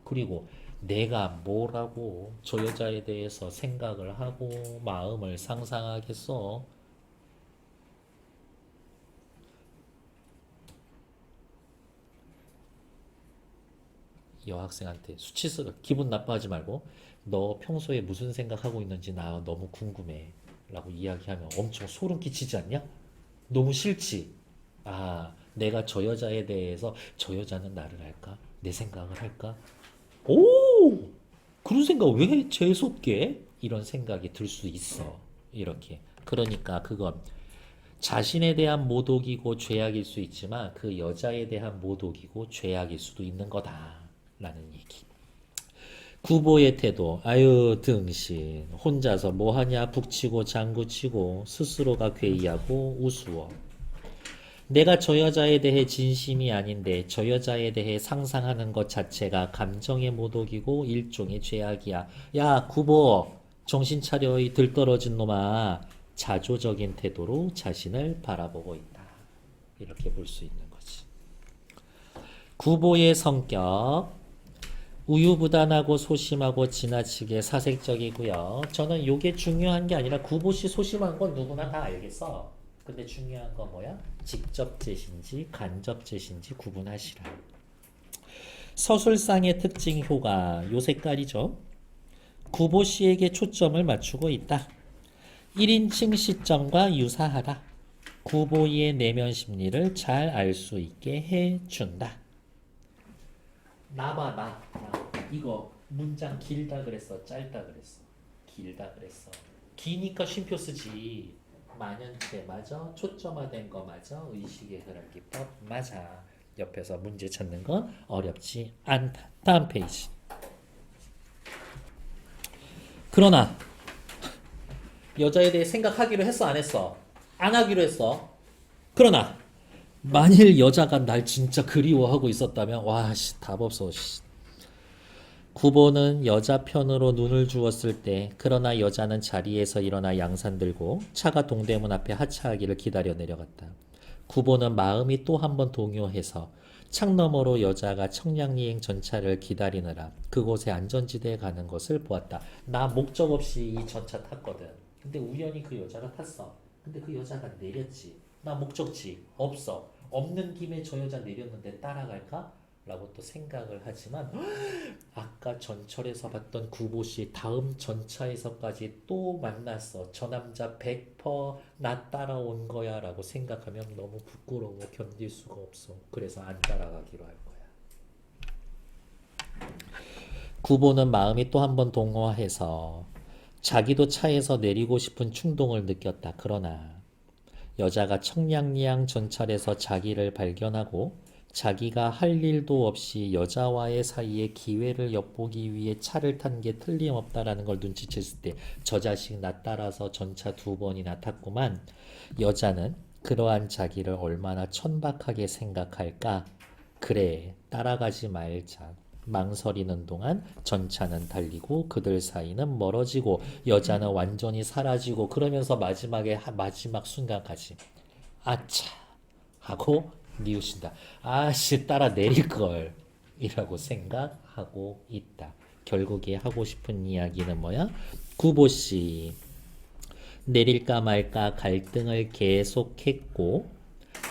그리고 내가 뭐라고 저 여자에 대해서 생각을 하고 마음을 상상하겠어. 여학생한테 수치스러 기분 나빠하지 말고 너 평소에 무슨 생각하고 있는지 나 너무 궁금해 라고 이야기하면 엄청 소름 끼치지 않냐? 너무 싫지? 아, 내가 저 여자에 대해서 저 여자는 나를 알까? 내 생각을 할까? 오! 그런 생각 왜 재수없게? 이런 생각이 들 수 있어. 이렇게. 그러니까 그건 자신에 대한 모독이고 죄악일 수 있지만 그 여자에 대한 모독이고 죄악일 수도 있는 거다. 라는 얘기. 구보의 태도, 아유 등신, 혼자서 뭐하냐 북치고 장구치고 스스로가 괴이하고 우스워. 내가 저 여자에 대해 진심이 아닌데 저 여자에 대해 상상하는 것 자체가 감정의 모독이고 일종의 죄악이야. 야, 구보, 정신 차려 이 들떨어진 놈아. 자조적인 태도로 자신을 바라보고 있다. 이렇게 볼 수 있는 거지. 구보의 성격. 우유부단하고 소심하고 지나치게 사색적이고요. 저는 이게 중요한 게 아니라 구보씨 소심한 건 누구나 다 알겠어. 근데 중요한 건 뭐야? 직접제신지 간접제신지 구분하시라. 서술상의 특징 효과 요 색깔이죠. 구보씨에게 초점을 맞추고 있다. 1인칭 시점과 유사하다. 구보이의 내면 심리를 잘 알 수 있게 해준다. 나봐 나. 이거 문장 길다 그랬어 짧다 그랬어? 길다 그랬어. 기니까 쉼표 쓰지. 만연체 맞아? 초점화된 거 맞아? 의식의 흐름기법 맞아. 옆에서 문제 찾는 건 어렵지 않다. 다음 페이지. 그러나 여자에 대해 생각하기로 했어 안 했어? 안 하기로 했어. 그러나 만일 여자가 날 진짜 그리워하고 있었다면 와씨 답 없어. 씨. 구보는 여자 편으로 눈을 주었을 때 그러나 여자는 자리에서 일어나 양산 들고 차가 동대문 앞에 하차하기를 기다려 내려갔다. 구보는 마음이 또 한 번 동요해서 창 너머로 여자가 청량리행 전차를 기다리느라 그곳에 안전지대에 가는 것을 보았다. 나 목적 없이 이 전차 탔거든. 근데 우연히 그 여자가 탔어. 근데 그 여자가 내렸지. 나 목적지 없어. 없는 김에 저 여자 내렸는데 따라갈까? 라고 또 생각을 하지만 아까 전철에서 봤던 구보씨 다음 전차에서까지 또 만났어. 저 남자 100%나 따라온 거야 라고 생각하면 너무 부끄러워 견딜 수가 없어. 그래서 안 따라가기로 할 거야. 구보는 마음이 또 한 번 동화해서 자기도 차에서 내리고 싶은 충동을 느꼈다. 그러나 여자가 청량리양 전철에서 자기를 발견하고 자기가 할 일도 없이 여자와의 사이에 기회를 엿보기 위해 차를 탄 게 틀림없다라는 걸 눈치챘을 때 저 자식 나 따라서 전차 2번이나 탔구만. 여자는 그러한 자기를 얼마나 천박하게 생각할까? 그래, 따라가지 말자. 망설이는 동안 전차는 달리고 그들 사이는 멀어지고 여자는 완전히 사라지고 그러면서 마지막 순간까지 아차 하고 뉘우친다. 아씨 따라 내릴걸 이라고 생각하고 있다. 결국에 하고 싶은 이야기는 뭐야? 구보씨 내릴까 말까 갈등을 계속했고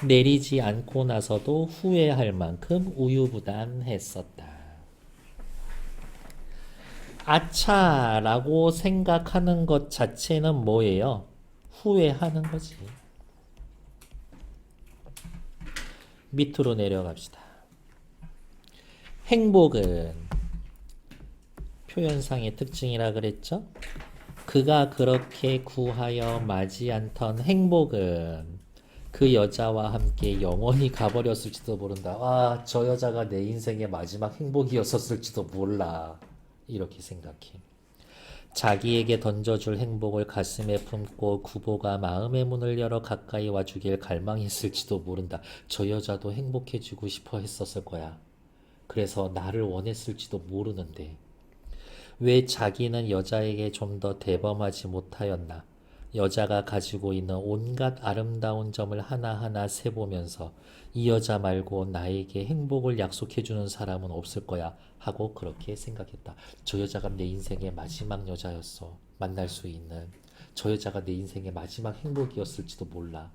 내리지 않고 나서도 후회할 만큼 우유부단했었다. 아차라고 생각하는 것 자체는 뭐예요? 후회하는 거지. 밑으로 내려갑시다. 행복은 표현상의 특징이라 그랬죠? 그가 그렇게 구하여 마지 않던 행복은 그 여자와 함께 영원히 가버렸을지도 모른다. 아, 저 여자가 내 인생의 마지막 행복이었었을지도 몰라. 이렇게 생각해. 자기에게 던져줄 행복을 가슴에 품고 구보가 마음의 문을 열어 가까이 와주길 갈망했을지도 모른다. 저 여자도 행복해지고 싶어 했었을 거야. 그래서 나를 원했을지도 모르는데 왜 자기는 여자에게 좀 더 대범하지 못하였나? 여자가 가지고 있는 온갖 아름다운 점을 하나하나 세보면서 이 여자 말고 나에게 행복을 약속해주는 사람은 없을 거야 하고 그렇게 생각했다. 저 여자가 내 인생의 마지막 여자였어. 만날 수 있는. 저 여자가 내 인생의 마지막 행복이었을지도 몰라.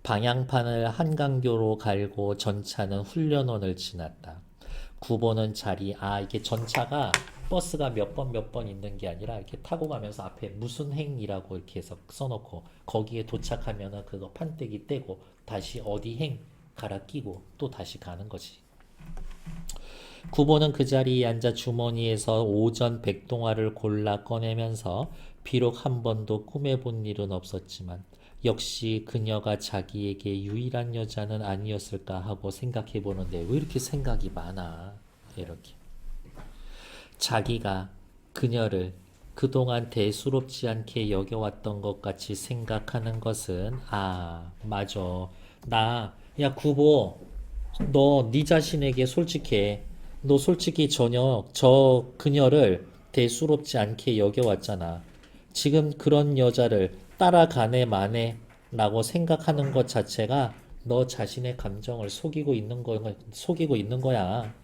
방향판을 한강교로 갈고 전차는 훈련원을 지났다. 구보는 이게 전차가 버스가 몇 번 있는 게 아니라 이렇게 타고 가면서 앞에 무슨 행이라고 이렇게 해서 써놓고 거기에 도착하면은 그거 판때기 떼고 다시 어디 행 갈아 끼고 또 다시 가는 거지. 구보는 그 자리에 앉아 주머니에서 오전 백동화를 골라 꺼내면서 비록 한 번도 꿈에 본 일은 없었지만 역시 그녀가 자기에게 유일한 여자는 아니었을까 하고 생각해 보는데 왜 이렇게 생각이 많아? 이렇게. 자기가 그녀를 그동안 대수롭지 않게 여겨왔던 것 같이 생각하는 것은 맞아. 야 구보 너 네 자신에게 솔직해. 너 솔직히 전혀 저 그녀를 대수롭지 않게 여겨왔잖아. 지금 그런 여자를 따라가네 마네 라고 생각하는 것 자체가 너 자신의 감정을 속이고 있는 거야.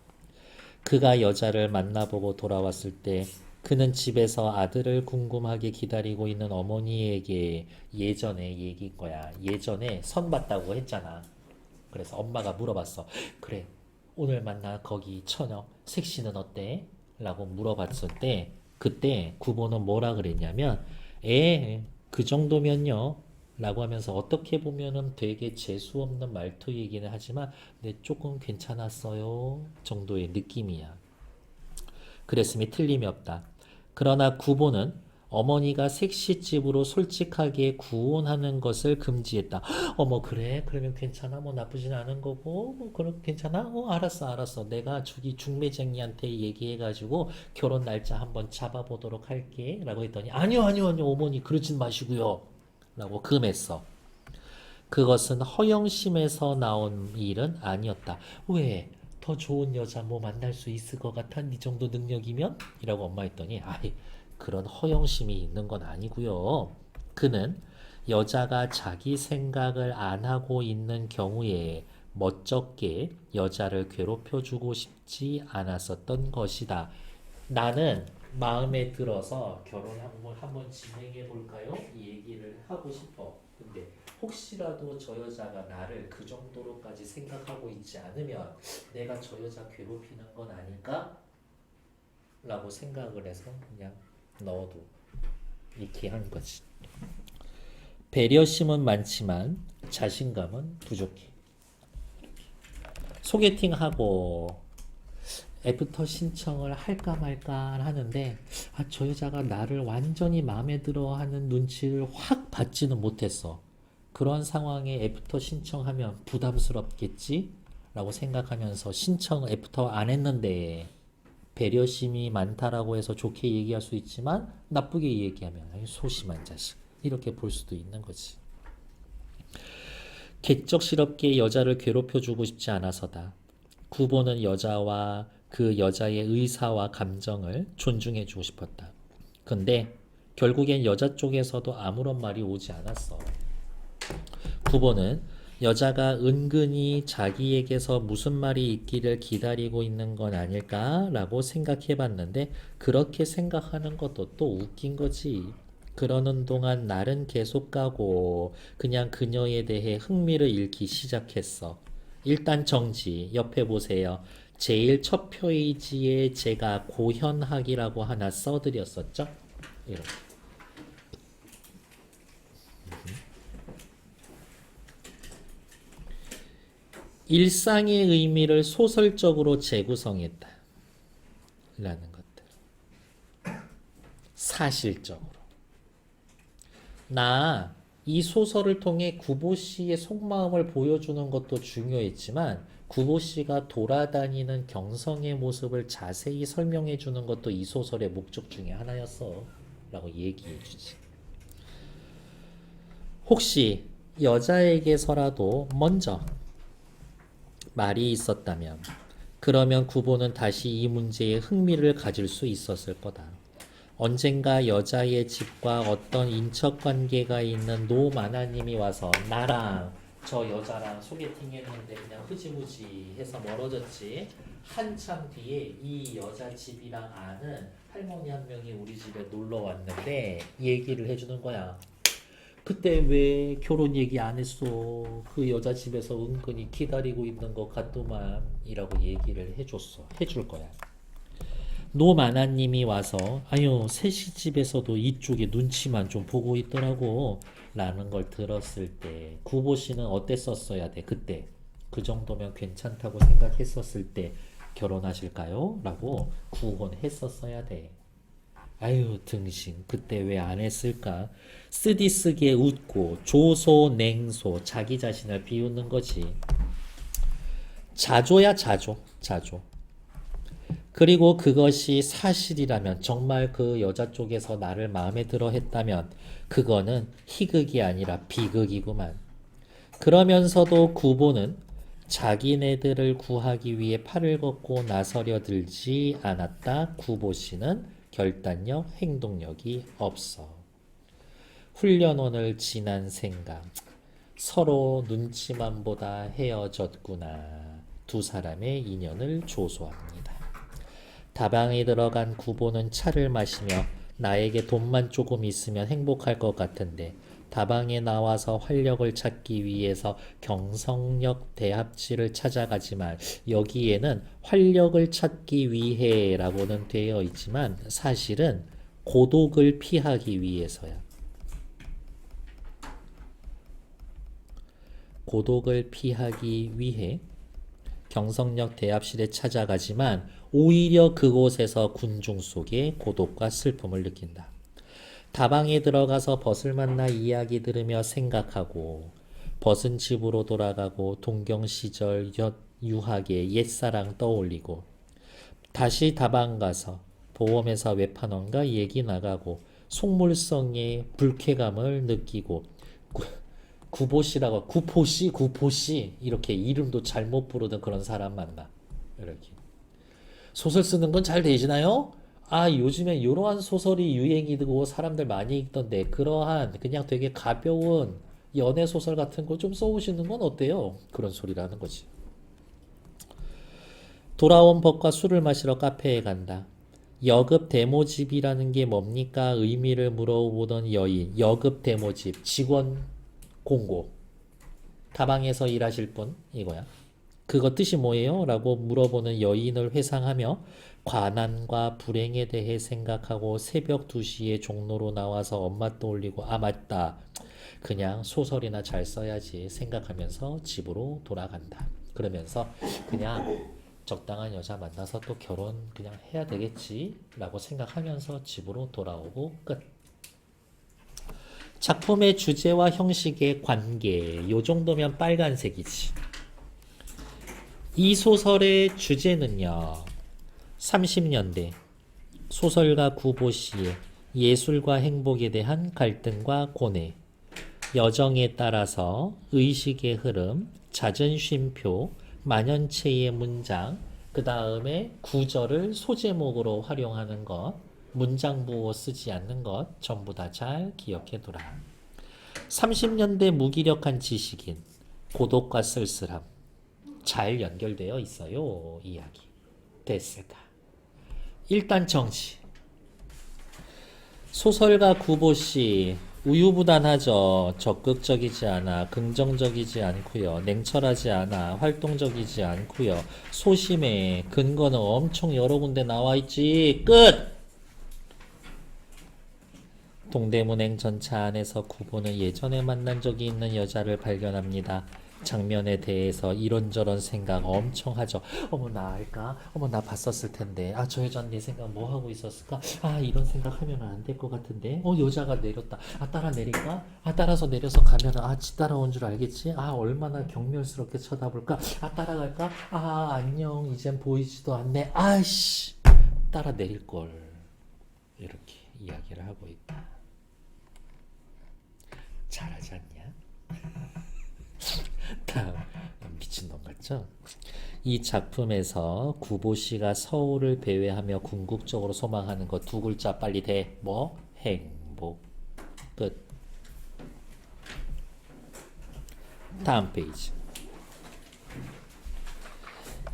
그가 여자를 만나보고 돌아왔을 때 그는 집에서 아들을 궁금하게 기다리고 있는 어머니에게 예전에 얘기인 거야. 예전에 선 봤다고 했잖아. 그래서 엄마가 물어봤어. 그래, 오늘 만나 거기 처녀 색시는 어때? 라고 물어봤을 때 그때 구보는 뭐라 그랬냐면 그 정도면요 라고 하면서 어떻게 보면은 되게 재수없는 말투이기는 하지만 네, 조금 괜찮았어요 정도의 느낌이야. 그랬음이 틀림이 없다. 그러나 구보는 어머니가 색시집으로 솔직하게 구혼하는 것을 금지했다. 어머 그래? 그러면 괜찮아? 뭐 나쁘진 않은 거고 뭐 그럼 괜찮아? 알았어. 내가 저기 중매쟁이한테 얘기해가지고 결혼 날짜 한번 잡아보도록 할게 라고 했더니 아니요 어머니 그러진 마시고요 라고 금했어. 그것은 허영심에서 나온 일은 아니었다. 왜? 더 좋은 여자 뭐 만날 수 있을 것 같아? 네 정도 능력이면? 이라고 엄마 했더니 그런 허영심이 있는 건 아니고요. 그는 여자가 자기 생각을 안 하고 있는 경우에 멋쩍게 여자를 괴롭혀주고 싶지 않았었던 것이다. 나는 마음에 들어서 결혼 한번 진행해 볼까요? 이 얘기를 하고 싶어. 근데 혹시라도 저 여자가 나를 그 정도로까지 생각하고 있지 않으면 내가 저 여자 괴롭히는 건 아닐까? 라고 생각을 해서 그냥 넣어도 이렇게 한 거지. 배려심은 많지만 자신감은 부족해. 소개팅하고 애프터 신청을 할까 말까 하는데 저 여자가 나를 완전히 마음에 들어 하는 눈치를 확 받지는 못했어. 그런 상황에 애프터 신청하면 부담스럽겠지? 라고 생각하면서 애프터 안 했는데 배려심이 많다라고 해서 좋게 얘기할 수 있지만 나쁘게 얘기하면 소심한 자식 이렇게 볼 수도 있는 거지. 객적스럽게 여자를 괴롭혀주고 싶지 않아서다. 구보는 여자와 그 여자의 의사와 감정을 존중해주고 싶었다. 근데 결국엔 여자 쪽에서도 아무런 말이 오지 않았어. 구보는 여자가 은근히 자기에게서 무슨 말이 있기를 기다리고 있는 건 아닐까라고 생각해봤는데 그렇게 생각하는 것도 또 웃긴 거지. 그러는 동안 날은 계속 가고 그냥 그녀에 대해 흥미를 잃기 시작했어. 일단 정지, 옆에 보세요. 제일 첫 페이지에 제가 고현학이라고 하나 써드렸었죠? 이렇게. 일상의 의미를 소설적으로 재구성했다. 라는 것들. 사실적으로. 나 이 소설을 통해 구보 씨의 속마음을 보여주는 것도 중요했지만 구보 씨가 돌아다니는 경성의 모습을 자세히 설명해 주는 것도 이 소설의 목적 중에 하나였어 라고 얘기해 주지. 혹시 여자에게서라도 먼저 말이 있었다면 그러면 구보는 다시 이 문제에 흥미를 가질 수 있었을 거다. 언젠가 여자의 집과 어떤 인척관계가 있는 노마나님이 와서 나랑 저 여자랑 소개팅 했는데 그냥 흐지부지 해서 멀어졌지. 한참 뒤에 이 여자 집이랑 아는 할머니 한 명이 우리 집에 놀러 왔는데 얘기를 해주는 거야. 그때 왜 결혼 얘기 안 했어? 그 여자 집에서 은근히 기다리고 있는 것 같더만 이라고 얘기를 해줄 거야. 노마나님이 와서 아유 셋이 집에서도 이쪽에 눈치만 좀 보고 있더라고 라는 걸 들었을 때 구보 씨는 어땠었어야 돼? 그때 그 정도면 괜찮다고 생각했었을 때 결혼하실까요? 라고 구혼했었어야 돼. 아유 등신 그때 왜 안 했을까? 쓰디쓰게 웃고 조소냉소 자기 자신을 비웃는 거지. 자조야 자조. 그리고 그것이 사실이라면 정말 그 여자 쪽에서 나를 마음에 들어 했다면 그거는 희극이 아니라 비극이구만. 그러면서도 구보는 자기네들을 구하기 위해 팔을 걷고 나서려 들지 않았다. 구보 씨는 결단력, 행동력이 없어. 훈련원을 지난 생각. 서로 눈치만 보다 헤어졌구나. 두 사람의 인연을 조소합니다. 다방에 들어간 구보는 차를 마시며 나에게 돈만 조금 있으면 행복할 것 같은데 다방에 나와서 활력을 찾기 위해서 경성역 대합지를 찾아가지만 여기에는 활력을 찾기 위해라고는 되어 있지만 사실은 고독을 피하기 위해서야. 고독을 피하기 위해 경성역 대합실에 찾아가지만 오히려 그곳에서 군중 속에 고독과 슬픔을 느낀다. 다방에 들어가서 벗을 만나 이야기 들으며 생각하고 벗은 집으로 돌아가고 동경 시절 유학의 옛사랑 떠올리고 다시 다방 가서 보험회사 외판원과 얘기 나가고 속물성의 불쾌감을 느끼고 구보씨라고 구포씨 이렇게 이름도 잘못 부르던 그런 사람 만나. 이렇게 소설 쓰는 건 잘 되시나요? 아 요즘에 이러한 소설이 유행이고 사람들 많이 읽던데 그러한 그냥 되게 가벼운 연애 소설 같은 거 좀 써오시는 건 어때요? 그런 소리라는 거지. 돌아온 법과 술을 마시러 카페에 간다. 여급 데모집이라는 게 뭡니까? 의미를 물어보던 여인. 여급 데모집 직원 공고. 다방에서 일하실 분 이거야. 그거 뜻이 뭐예요? 라고 물어보는 여인을 회상하며 관한과 불행에 대해 생각하고 새벽 2시에 종로로 나와서 엄마 떠올리고 아 맞다. 그냥 소설이나 잘 써야지 생각하면서 집으로 돌아간다. 그러면서 그냥 적당한 여자 만나서 또 결혼 그냥 해야 되겠지 라고 생각하면서 집으로 돌아오고 끝. 작품의 주제와 형식의 관계 요 정도면 빨간색이지. 이 소설의 주제는요. 30년대 소설가 구보 씨의 예술과 행복에 대한 갈등과 고뇌, 여정에 따라서 의식의 흐름, 자존심표, 만연체의 문장, 그 다음에 구절을 소제목으로 활용하는 것, 문장 부호 쓰지 않는 것 전부 다 잘 기억해 두라. 30년대 무기력한 지식인, 고독과 쓸쓸함 잘 연결되어 있어요. 이야기 됐을까? 일단 정치. 소설가 구보씨 우유부단하죠. 적극적이지 않아, 긍정적이지 않고요, 냉철하지 않아, 활동적이지 않고요, 소심해. 근거는 엄청 여러 군데 나와 있지. 끝. 동대문행 전차 안에서 구보는 예전에 만난 적이 있는 여자를 발견합니다. 장면에 대해서 이런저런 생각 엄청 하죠. 어머 나 알까? 어머 나 봤었을 텐데. 아 저 여자 내 생각 뭐 하고 있었을까? 아 이런 생각하면 안 될 것 같은데. 여자가 내렸다. 아 따라 내릴까? 아 따라서 내려서 가면은 지 따라온 줄 알겠지? 아 얼마나 경멸스럽게 쳐다볼까? 아 따라갈까? 아 안녕 이젠 보이지도 않네. 아이씨 따라 내릴 걸. 이렇게 이야기를 하고 있다. 잘하지 않냐? 다음 미친놈 같죠? 이 작품에서 구보 씨가 서울을 배회하며 궁극적으로 소망하는 것 두 글자 빨리 대. 뭐? 행복. 끝. 다음 페이지.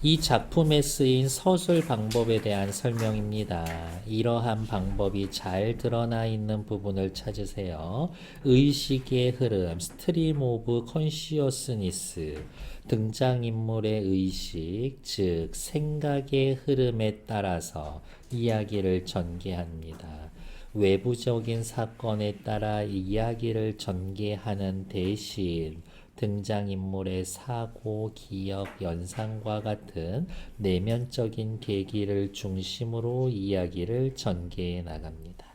이 작품에 쓰인 서술 방법에 대한 설명입니다. 이러한 방법이 잘 드러나 있는 부분을 찾으세요. 의식의 흐름, 스트림 오브 컨시어스니스, 등장인물의 의식, 즉 생각의 흐름에 따라서 이야기를 전개합니다. 외부적인 사건에 따라 이야기를 전개하는 대신 등장인물의 사고, 기억, 연상과 같은 내면적인 계기를 중심으로 이야기를 전개해 나갑니다.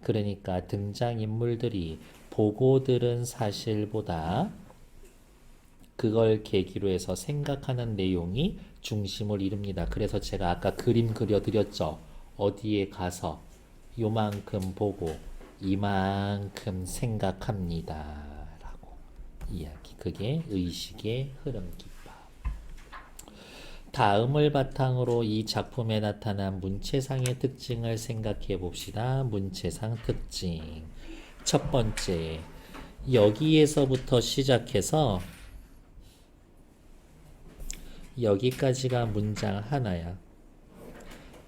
그러니까 등장인물들이 보고 들은 사실보다 그걸 계기로 해서 생각하는 내용이 중심을 이룹니다. 그래서 제가 아까 그림 그려드렸죠. 어디에 가서 요만큼 보고 이만큼 생각합니다. 이야기. 그게 의식의 흐름 기법. 다음을 바탕으로 이 작품에 나타난 문체상의 특징을 생각해 봅시다. 문체상 특징. 첫 번째, 여기에서부터 시작해서 여기까지가 문장 하나야.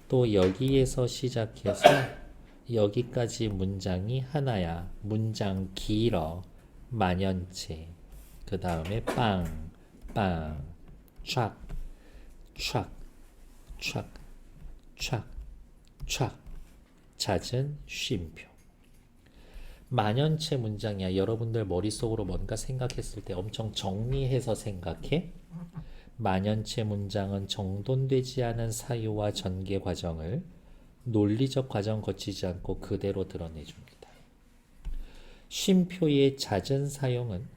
또 여기에서 시작해서 여기까지 문장이 하나야. 문장 길어. 만연체. 그 다음에 빵, 빵, 촥, 촥, 촥, 촥, 촥. 잦은 쉼표. 만연체 문장이야. 여러분들 머릿속으로 뭔가 생각했을 때 엄청 정리해서 생각해. 만연체 문장은 정돈되지 않은 사유와 전개 과정을 논리적 과정 거치지 않고 그대로 드러내줍니다. 쉼표의 잦은 사용은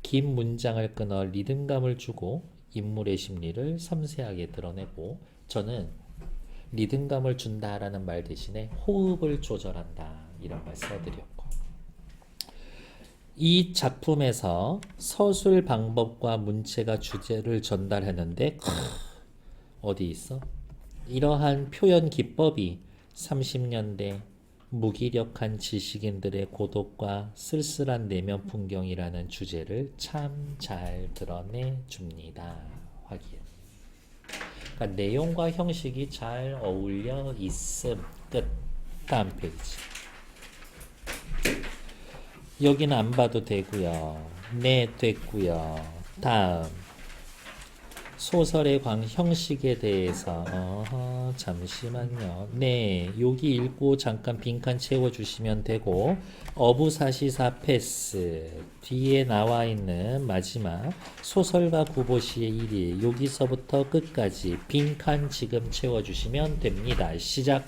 긴 문장을 끊어 리듬감을 주고 인물의 심리를 섬세하게 드러내고, 저는 리듬감을 준다라는 말 대신에 호흡을 조절한다 이런 말 써드렸고, 이 작품에서 서술 방법과 문체가 주제를 전달했는데 어디 있어? 이러한 표현 기법이 30년대 무기력한 지식인들의 고독과 쓸쓸한 내면 풍경이라는 주제를 참 잘 드러내 줍니다. 확인. 그러니까 내용과 형식이 잘 어울려 있음. 끝. 다음 페이지. 여기는 안 봐도 되고요. 네, 됐고요. 다음. 소설의 형식에 대해서 잠시만요. 네, 여기 읽고 잠깐 빈칸 채워주시면 되고, 어부사시사 패스 뒤에 나와 있는 마지막 소설가 구보시의 일일, 여기서부터 끝까지 빈칸 지금 채워주시면 됩니다. 시작.